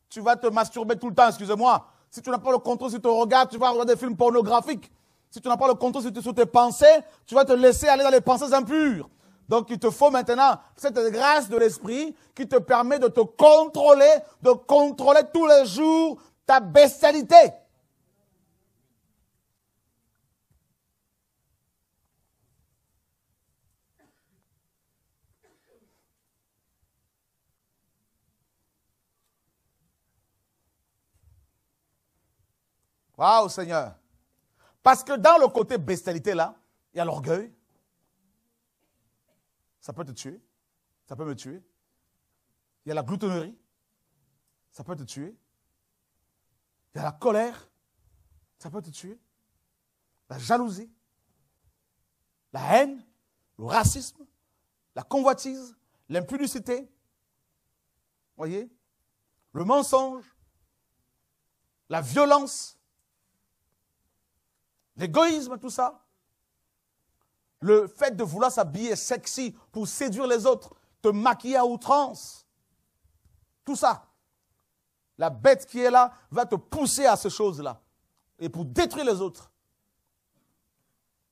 S1: tu vas te masturber tout le temps, excusez-moi. Si tu n'as pas le contrôle sur ton regard, tu vas regarder des films pornographiques. Si tu n'as pas le contrôle sur tes pensées, tu vas te laisser aller dans les pensées impures. Donc, il te faut maintenant cette grâce de l'esprit qui te permet de te contrôler, de contrôler tous les jours ta bestialité. Waouh, Seigneur. Parce que dans le côté bestialité, là, il y a l'orgueil. Ça peut te tuer. Ça peut me tuer. Il y a la gloutonnerie. Ça peut te tuer. Il y a la colère. Ça peut te tuer. La jalousie. La haine. Le racisme. La convoitise. L'impudicité. Voyez? Le mensonge. La violence. L'égoïsme, tout ça. Le fait de vouloir s'habiller sexy pour séduire les autres, te maquiller à outrance. Tout ça. La bête qui est là va te pousser à ces choses-là. Et pour détruire les autres.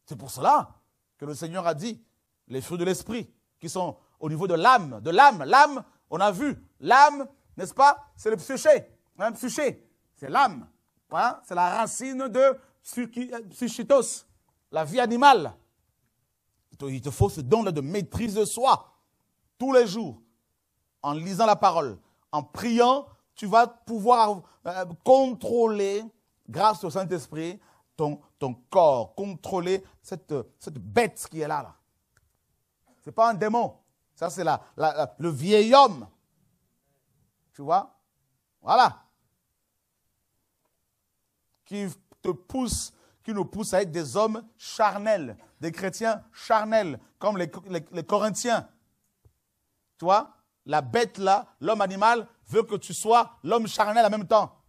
S1: C'est pour cela que le Seigneur a dit, les fruits de l'esprit, qui sont au niveau de l'âme. De l'âme. L'âme, on a vu. L'âme, n'est-ce pas? C'est le psyché. Psyché. C'est l'âme. Hein? C'est la racine de psychitos, la vie animale. Il te faut ce don-là de maîtrise de soi, tous les jours, en lisant la parole, en priant, tu vas pouvoir contrôler, grâce au Saint-Esprit, ton corps, contrôler cette bête qui est là. Ce n'est pas un démon, ça c'est le vieil homme. Tu vois? Voilà. Qui nous pousse à être des hommes charnels, des chrétiens charnels, comme les Corinthiens. Tu vois, la bête là, l'homme animal, veut que tu sois l'homme charnel en même temps.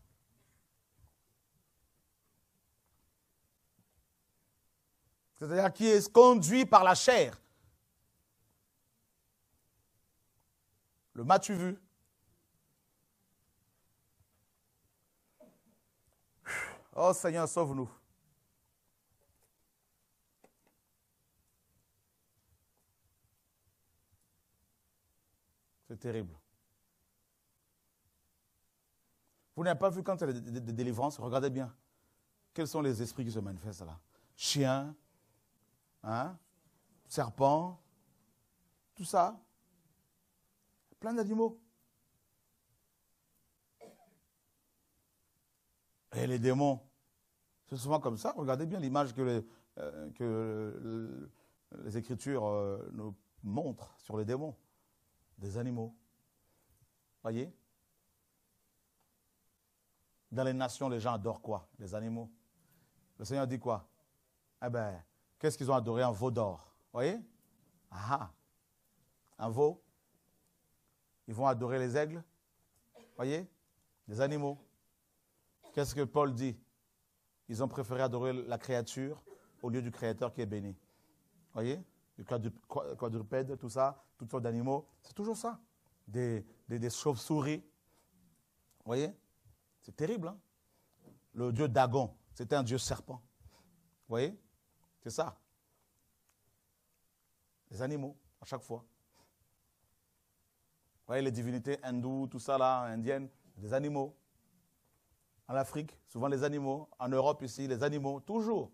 S1: C'est-à-dire qui est conduit par la chair. Le m'as-tu vu? Oh Seigneur, sauve-nous. C'est terrible. Vous n'avez pas vu quand il y a des délivrances? Regardez bien. Quels sont les esprits qui se manifestent là? Chiens, serpents, tout ça. Plein d'animaux. Et les démons, c'est souvent comme ça. Regardez bien l'image que les Écritures nous montrent sur les démons. Des animaux. Voyez? Dans les nations, les gens adorent quoi? Les animaux. Le Seigneur dit quoi? Eh bien, qu'est-ce qu'ils ont adoré? Un veau d'or. Voyez? Un veau. Ils vont adorer les aigles. Voyez? Des animaux. Qu'est-ce que Paul dit? Ils ont préféré adorer la créature au lieu du Créateur qui est béni. Voyez? Le quadrupède, tout ça, toutes sortes d'animaux. C'est toujours ça. Des chauves-souris. Voyez? C'est terrible, hein? Le dieu Dagon, c'était un dieu serpent. Voyez? C'est ça. Les animaux, à chaque fois. Voyez, les divinités hindoues, tout ça là, indiennes, des animaux. En Afrique, souvent les animaux. En Europe ici, les animaux, toujours.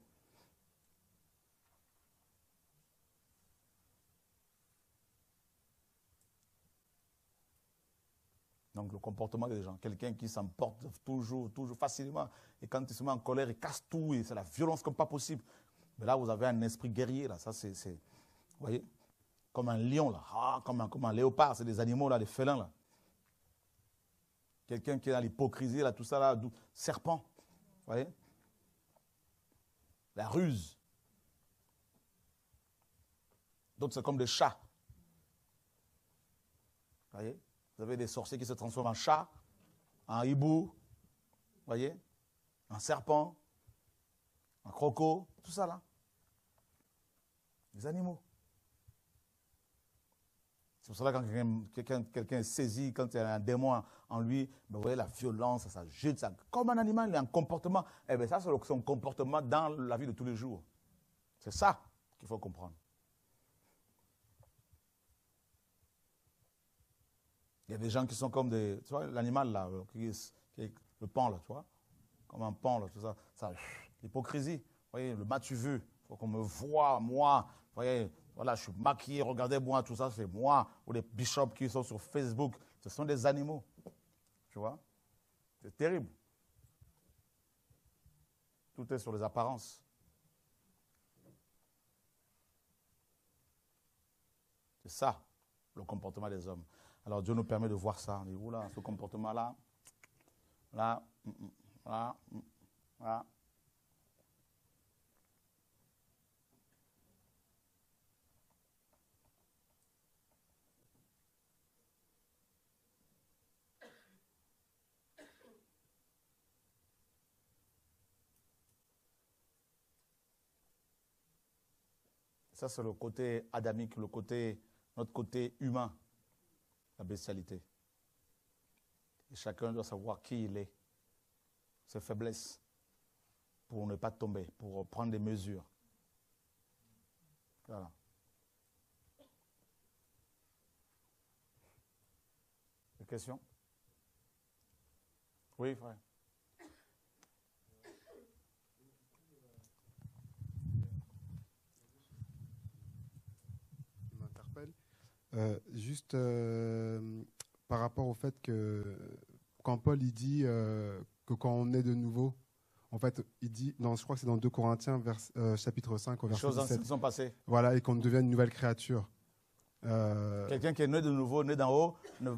S1: Donc le comportement des gens, quelqu'un qui s'emporte toujours facilement. Et quand il se met en colère, il casse tout. Et c'est la violence comme pas possible. Mais là, vous avez un esprit guerrier. Là, ça, vous voyez? comme un lion, là, comme un léopard, c'est des animaux, là, des félins. Là. Quelqu'un qui est dans l'hypocrisie, là, tout ça, là, serpent, vous voyez? La ruse. D'autres, c'est comme des chats. Vous voyez? Vous avez des sorciers qui se transforment en chat, en hibou, vous voyez? En serpent, en croco, tout ça là. Des animaux. C'est pour cela que quand quelqu'un est saisi, quand il y a un démon en lui, ben vous voyez la violence, ça jette, ça, comme un animal, il a un comportement. Eh bien ça, c'est son comportement dans la vie de tous les jours. C'est ça qu'il faut comprendre. Il y a des gens qui sont comme des... Tu vois, l'animal là, qui est le pan là, tu vois, comme un pan là, tout ça. Ça l'hypocrisie. Vous voyez, le m'as-tu vu? Il faut qu'on me voie, moi. Vous voyez, voilà, je suis maquillé, regardez-moi, tout ça, c'est moi. Ou les bishops qui sont sur Facebook, ce sont des animaux. Tu vois? C'est terrible. Tout est sur les apparences. C'est ça, le comportement des hommes. Alors Dieu nous permet de voir ça. On dit, oula, ce comportement-là, là, là. Ça, c'est le côté adamique, notre côté humain, la bestialité. Et chacun doit savoir qui il est, ses faiblesses, pour ne pas tomber, pour prendre des mesures. Voilà. Des questions? Oui, frère.
S3: Juste par rapport au fait que quand Paul il dit que quand on est de nouveau, en fait, il dit, je crois que c'est dans 2 Corinthiens, chapitre 5, au verset 17. Les choses anciennes
S1: sont passées.
S3: Voilà, et qu'on devient une nouvelle créature.
S1: Quelqu'un qui est né de nouveau, né d'en haut, ne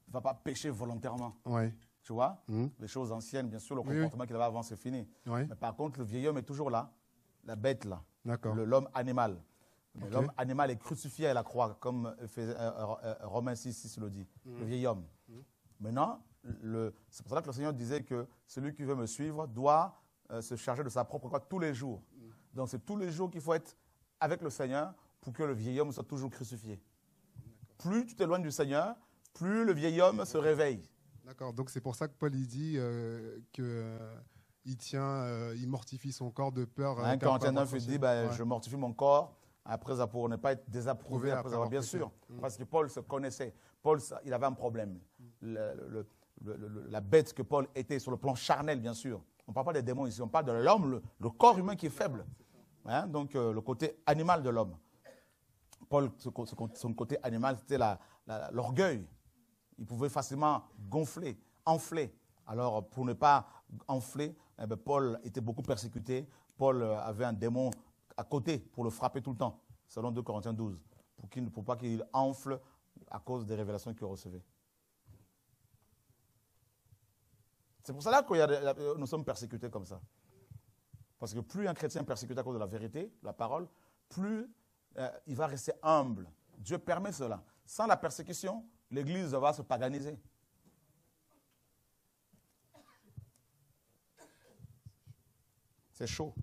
S1: va pas pécher volontairement.
S3: Ouais.
S1: Tu vois? Les choses anciennes, bien sûr, le comportement qu'il avait avant, c'est fini.
S3: Oui.
S1: Mais par contre, le vieil homme est toujours là, la bête là, l'homme animal. Okay. L'homme animal est crucifié à la croix, comme Romains 6 le dit, le vieil homme. Maintenant, c'est pour cela que le Seigneur disait que celui qui veut me suivre doit se charger de sa propre croix tous les jours. Donc c'est tous les jours qu'il faut être avec le Seigneur pour que le vieil homme soit toujours crucifié. Plus tu t'éloignes du Seigneur, plus le vieil homme se réveille.
S3: D'accord, donc c'est pour ça que Paul il dit il mortifie son corps de peur.
S1: 1 Corinthiens 9, il dit, je mortifie mon corps. Après, pour ne pas être désapprouvé, après avoir bien sûr. Parce que Paul se connaissait. Paul, il avait un problème. La bête que Paul était sur le plan charnel, bien sûr. On ne parle pas des démons ici, on parle de l'homme, le corps humain qui est faible. Hein? Donc, le côté animal de l'homme. Paul, son côté animal, c'était l'orgueil. Il pouvait facilement gonfler, enfler. Alors, pour ne pas enfler, Paul était beaucoup persécuté. Paul avait un démon à côté pour le frapper tout le temps, selon 2 Corinthiens 12, pour pas qu'il enfle à cause des révélations qu'il recevait. C'est pour cela que nous sommes persécutés comme ça. Parce que plus un chrétien est persécuté à cause de la vérité, la parole, plus il va rester humble. Dieu permet cela. Sans la persécution, l'Église va se paganiser. C'est chaud.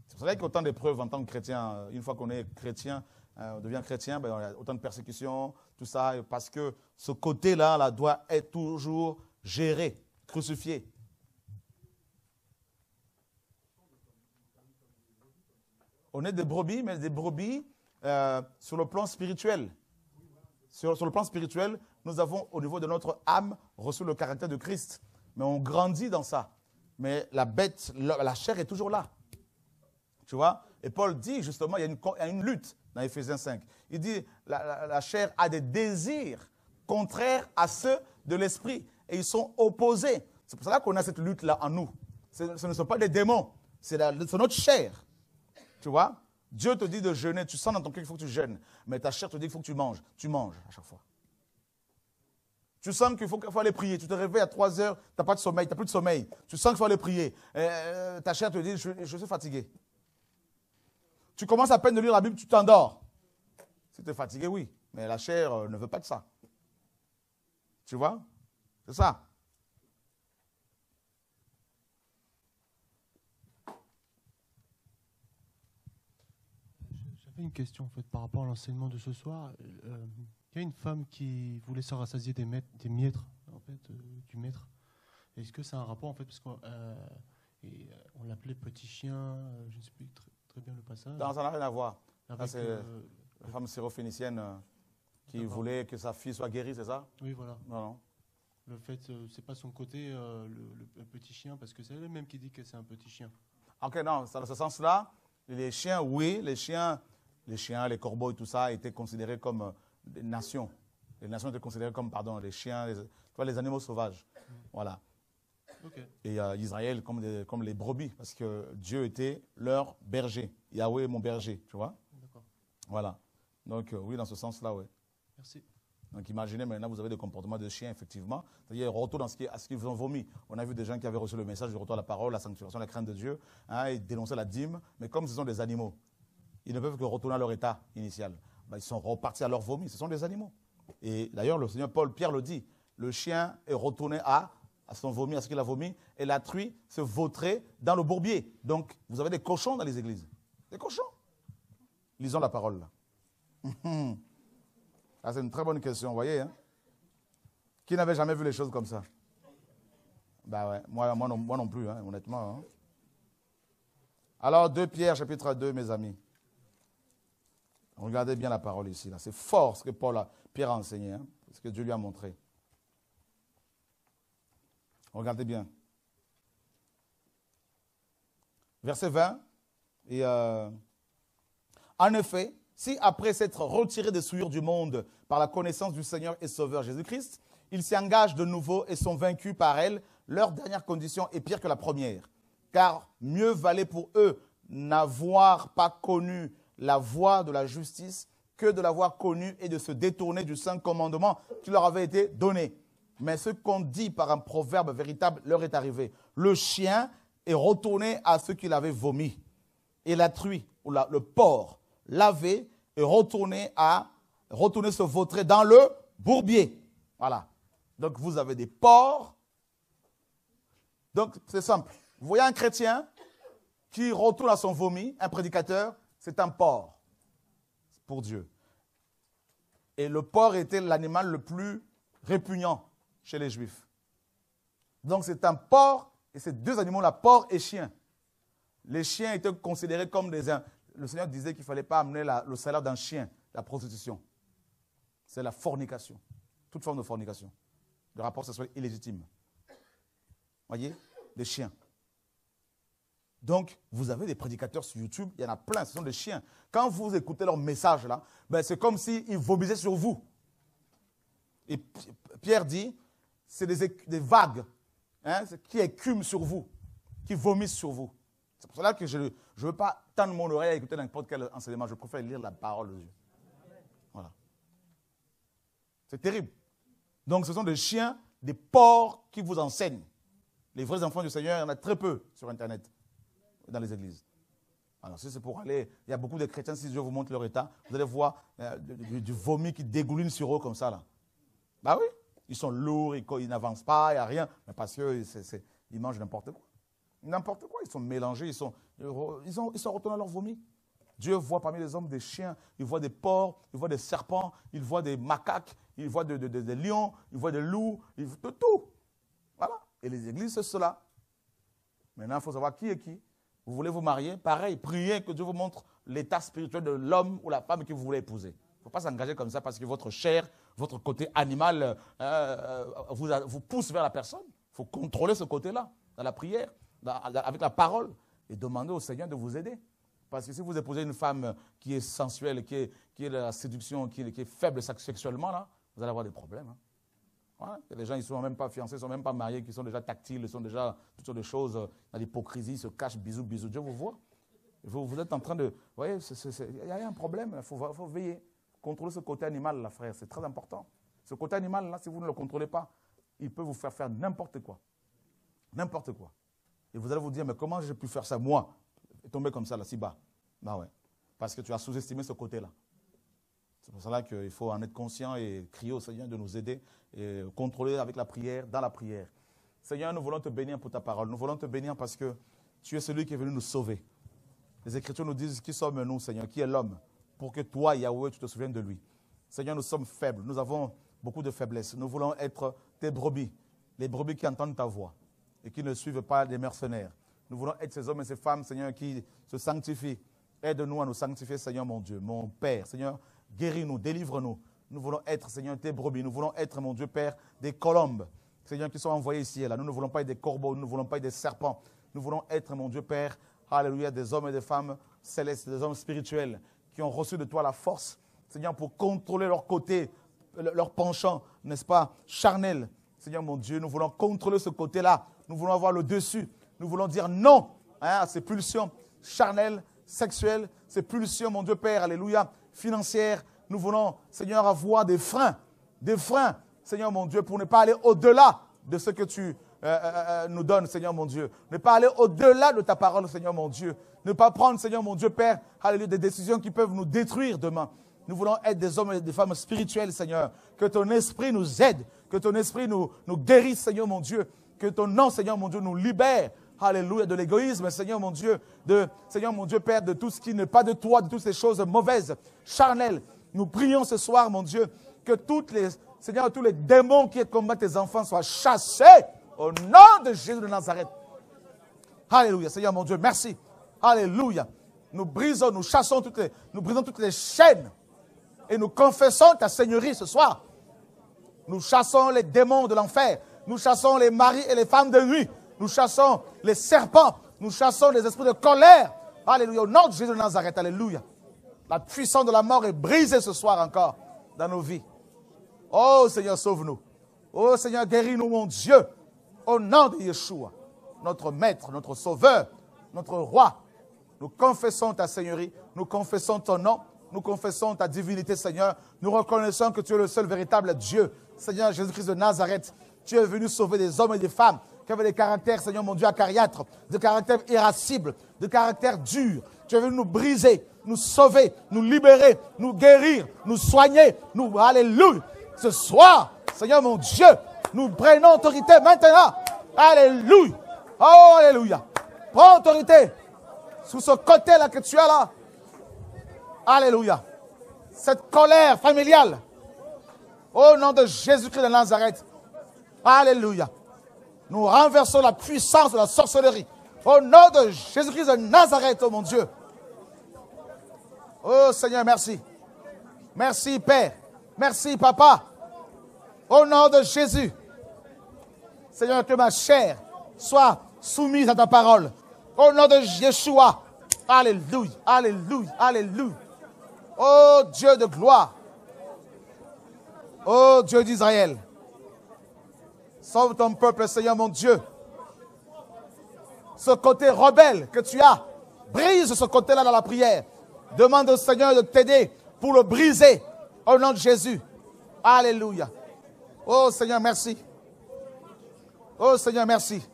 S1: C'est vrai qu'il y a autant d'épreuves en tant que chrétien. Une fois qu'on est chrétien, on devient chrétien, il y a autant de persécutions, tout ça, parce que ce côté-là doit être toujours géré, crucifié. On est des brebis, mais des brebis sur le plan spirituel. Sur le plan spirituel, nous avons au niveau de notre âme reçu le caractère de Christ. Mais on grandit dans ça. Mais la bête, la chair est toujours là. Tu vois? Et Paul dit justement, il y a une lutte dans Éphésiens 5. Il dit, la chair a des désirs contraires à ceux de l'esprit. Et ils sont opposés. C'est pour cela qu'on a cette lutte-là en nous. Ce ne sont pas des démons. C'est notre chair. Tu vois? Dieu te dit de jeûner, tu sens dans ton cœur qu'il faut que tu jeûnes, mais ta chair te dit qu'il faut que tu manges à chaque fois. Tu sens qu'il faut aller prier, tu te réveilles à 3 heures, tu n'as pas de sommeil, tu n'as plus de sommeil, tu sens qu'il faut aller prier, ta chair te dit je suis fatigué. Tu commences à peine de lire la Bible, tu t'endors. Si tu es fatigué, oui, mais la chair ne veut pas de ça. Tu vois? C'est ça.
S4: J'avais une question en fait par rapport à l'enseignement de ce soir. Il y a une femme qui voulait se rassasier des miètres, en fait, du maître. Est-ce que c'est un rapport en fait parce qu'on l'appelait petit chien, je ne sais plus très bien le passage.
S1: Non, ça n'a rien à voir.
S4: Avec,
S1: c'est la femme syrophénicienne qui voulait que sa fille soit guérie, c'est ça?
S4: Oui, voilà.
S1: Non.
S4: Le fait, c'est pas son côté, le petit chien, parce que c'est elle-même qui dit que c'est un petit chien.
S1: Ok, non, dans ce sens-là, les chiens, oui, les chiens, les corbeaux et tout ça étaient considérés comme des nations. Les nations étaient considérées comme, les chiens, les animaux sauvages. Voilà.
S4: Okay.
S1: Et Israël comme les brebis, parce que Dieu était leur berger. Yahweh est mon berger, tu vois?
S4: D'accord.
S1: Voilà. Donc, oui, dans ce sens-là, oui.
S4: Merci.
S1: Donc, imaginez maintenant, vous avez des comportements de chiens, effectivement. C'est-à-dire, retour à ce qu'ils vous ont vomi. On a vu des gens qui avaient reçu le message du retour à la parole, la sanctification, la crainte de Dieu, et dénoncer la dîme. Mais comme ce sont des animaux, ils ne peuvent que retourner à leur état initial. Ils sont repartis à leur vomi. Ce sont des animaux. Et d'ailleurs, le Seigneur Pierre le dit. Le chien est retourné à son vomi, à ce qu'il a vomi, et la truie se vautrait dans le bourbier. Donc, vous avez des cochons dans les églises. Des cochons. Lisons la parole, là. Ah, c'est une très bonne question, vous voyez. Hein? Qui n'avait jamais vu les choses comme ça? Ben ouais, moi non plus, hein, honnêtement. Hein. Alors, 2 Pierre, chapitre 2, mes amis. Regardez bien la parole ici. Là. C'est fort ce que Pierre a enseigné, hein, ce que Dieu lui a montré. Regardez bien. Verset 20. Et, en effet, si après s'être retirés des souillures du monde par la connaissance du Seigneur et Sauveur Jésus-Christ, ils s'y engagent de nouveau et sont vaincus par elle, leur dernière condition est pire que la première. Car mieux valait pour eux n'avoir pas connu la voie de la justice que de l'avoir connue et de se détourner du saint commandement qui leur avait été donné. Mais ce qu'on dit par un proverbe véritable leur est arrivé. Le chien est retourné à ce qu'il avait vomi. Et la truie, ou le porc, lavé et retourné se vautrer dans le bourbier. Voilà. Donc vous avez des porcs. Donc c'est simple. Vous voyez un chrétien qui retourne à son vomi, un prédicateur, c'est un porc pour Dieu. Et le porc était l'animal le plus répugnant chez les Juifs. Donc c'est un porc et ces deux animaux-là, porc et chien. Les chiens étaient considérés comme des... Le Seigneur disait qu'il ne fallait pas amener le salaire d'un chien, la prostitution. C'est la fornication. Toute forme de fornication. Le rapport sexuel illégitime. Voyez? Des chiens. Donc, vous avez des prédicateurs sur YouTube, il y en a plein, ce sont des chiens. Quand vous écoutez leur message là, c'est comme s'ils vomissaient sur vous. Et Pierre dit, c'est des vagues qui écument sur vous, qui vomissent sur vous. C'est pour cela que je ne veux pas tendre mon oreille à écouter n'importe quel enseignement. Je préfère lire la parole de Dieu. Voilà. C'est terrible. Donc, ce sont des chiens, des porcs qui vous enseignent. Les vrais enfants du Seigneur, il y en a très peu sur Internet, dans les églises. Alors, si c'est pour aller, il y a beaucoup de chrétiens, si Dieu vous montre leur état, vous allez voir du vomi qui dégouline sur eux comme ça, là. Bah oui, ils sont lourds, ils n'avancent pas, il n'y a rien, mais parce qu'ils mangent n'importe quoi. N'importe quoi, ils sont mélangés, ils sont retournés à leur vomi. Dieu voit parmi les hommes des chiens, il voit des porcs, il voit des serpents, il voit des macaques, il voit des lions, il voit des loups, il voit de tout. Voilà. Et les églises, c'est cela. Maintenant, il faut savoir qui est qui. Vous voulez vous marier, pareil, priez que Dieu vous montre l'état spirituel de l'homme ou la femme que vous voulez épouser. Il ne faut pas s'engager comme ça parce que votre chair, votre côté animal vous pousse vers la personne. Il faut contrôler ce côté-là, dans la prière, avec la parole, et demander au Seigneur de vous aider. Parce que si vous épousez une femme qui est sensuelle, qui est de la séduction, qui est faible sexuellement, là, vous allez avoir des problèmes. Hein. Voilà. Il y a des gens, ils ne sont même pas fiancés, ils ne sont même pas mariés, qui sont déjà tactiles, ils sont déjà toutes sortes de choses, dans l'hypocrisie, ils se cachent, bisous, bisous. Dieu vous voit. Vous êtes en train de... Vous voyez, il y a un problème, il faut veiller. Contrôler ce côté animal, là, frère, c'est très important. Ce côté animal, là, si vous ne le contrôlez pas, il peut vous faire n'importe quoi. N'importe quoi. Et vous allez vous dire, mais comment j'ai pu faire ça, moi, tomber comme ça, là, si bas? Ben ouais, parce que tu as sous-estimé ce côté-là. C'est pour cela qu'il faut en être conscient et crier au Seigneur de nous aider et contrôler avec la prière, dans la prière. Seigneur, nous voulons te bénir pour ta parole. Nous voulons te bénir parce que tu es celui qui est venu nous sauver. Les Écritures nous disent qui sommes-nous, Seigneur, qui est l'homme, pour que toi, Yahweh, tu te souviennes de lui. Seigneur, nous sommes faibles, nous avons beaucoup de faiblesses. Nous voulons être tes brebis, les brebis qui entendent ta voix et qui ne suivent pas les mercenaires. Nous voulons être ces hommes et ces femmes, Seigneur, qui se sanctifient. Aide-nous à nous sanctifier, Seigneur, mon Dieu, mon Père. Seigneur, guéris-nous, délivre-nous. Nous voulons être, Seigneur, tes brebis. Nous voulons être, mon Dieu, Père, des colombes, Seigneur, qui sont envoyés ici et là. Nous ne voulons pas être des corbeaux, nous ne voulons pas être des serpents. Nous voulons être, mon Dieu, Père, alléluia, des hommes et des femmes célestes, des hommes spirituels, qui ont reçu de toi la force, Seigneur, pour contrôler leur côté, leur penchant, n'est-ce pas, charnel. Seigneur, mon Dieu, nous voulons contrôler ce côté-là. Nous voulons avoir le dessus. Nous voulons dire non à ces pulsions charnelles, sexuelles, ces pulsions, mon Dieu Père, alléluia, financières. Nous voulons, Seigneur, avoir des freins, Seigneur, mon Dieu, pour ne pas aller au-delà de ce que tu nous donnes, Seigneur, mon Dieu. Ne pas aller au-delà de ta parole, Seigneur, mon Dieu. Ne pas prendre, Seigneur, mon Dieu, Père, alléluia, des décisions qui peuvent nous détruire demain. Nous voulons être des hommes et des femmes spirituels, Seigneur. Que ton esprit nous aide, que ton esprit nous guérisse, Seigneur, mon Dieu. Que ton nom, Seigneur, mon Dieu, nous libère. Alléluia, de l'égoïsme, Seigneur mon Dieu, Seigneur mon Dieu, Père, de tout ce qui n'est pas de toi, de toutes ces choses mauvaises, charnelles. Nous prions ce soir, mon Dieu, que Seigneur, tous les démons qui combattent tes enfants soient chassés au nom de Jésus de Nazareth. Alléluia, Seigneur mon Dieu, merci. Alléluia. Nous brisons, nous chassons nous brisons toutes les chaînes et nous confessons ta Seigneurie ce soir. Nous chassons les démons de l'enfer. Nous chassons les maris et les femmes de nuit. Nous chassons les serpents. Nous chassons les esprits de colère. Alléluia. Au nom de Jésus de Nazareth. Alléluia. La puissance de la mort est brisée ce soir encore dans nos vies. Oh Seigneur, sauve-nous. Oh Seigneur, guéris-nous, mon Dieu. Au nom de Yeshua, notre Maître, notre Sauveur, notre Roi. Nous confessons ta Seigneurie. Nous confessons ton nom. Nous confessons ta divinité, Seigneur. Nous reconnaissons que tu es le seul véritable Dieu. Seigneur Jésus-Christ de Nazareth. Tu es venu sauver des hommes et des femmes qui avaient des caractères, Seigneur mon Dieu, acariâtres, des caractères irascibles, des caractères durs. Tu es venu nous briser, nous sauver, nous libérer, nous guérir, nous soigner. Alléluia. Ce soir, Seigneur mon Dieu, nous prenons autorité maintenant. Alléluia. Oh, alléluia. Prends autorité sous ce côté-là que tu as là. Alléluia. Cette colère familiale. Au nom de Jésus-Christ de Nazareth. Alléluia. Nous renversons la puissance de la sorcellerie. Au nom de Jésus-Christ de Nazareth, oh mon Dieu. Oh Seigneur, merci. Merci Père. Merci Papa. Au nom de Jésus. Seigneur, que ma chair soit soumise à ta parole. Au nom de Yeshua. Alléluia. Alléluia. Alléluia. Oh Dieu de gloire. Oh Dieu d'Israël. Sauve ton peuple, Seigneur mon Dieu. Ce côté rebelle que tu as, brise ce côté-là dans la prière. Demande au Seigneur de t'aider pour le briser. Au nom de Jésus. Alléluia. Oh Seigneur, merci. Oh Seigneur, merci.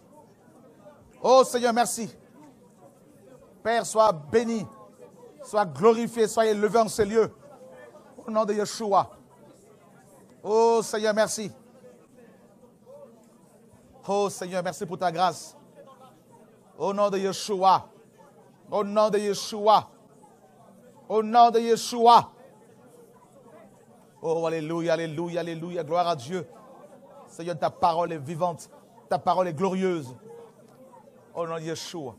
S1: Oh Seigneur, merci. Père, sois béni. Sois glorifié, sois élevé en ces lieux. Au nom de Yeshua. Oh Seigneur, merci. Oh Seigneur, merci pour ta grâce. Au nom de Yeshua. Au nom de Yeshua. Au nom de Yeshua. Oh, alléluia, alléluia, alléluia. Gloire à Dieu. Seigneur, ta parole est vivante. Ta parole est glorieuse. Au nom de Yeshua.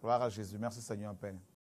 S1: Gloire à Jésus. Merci Seigneur, Père.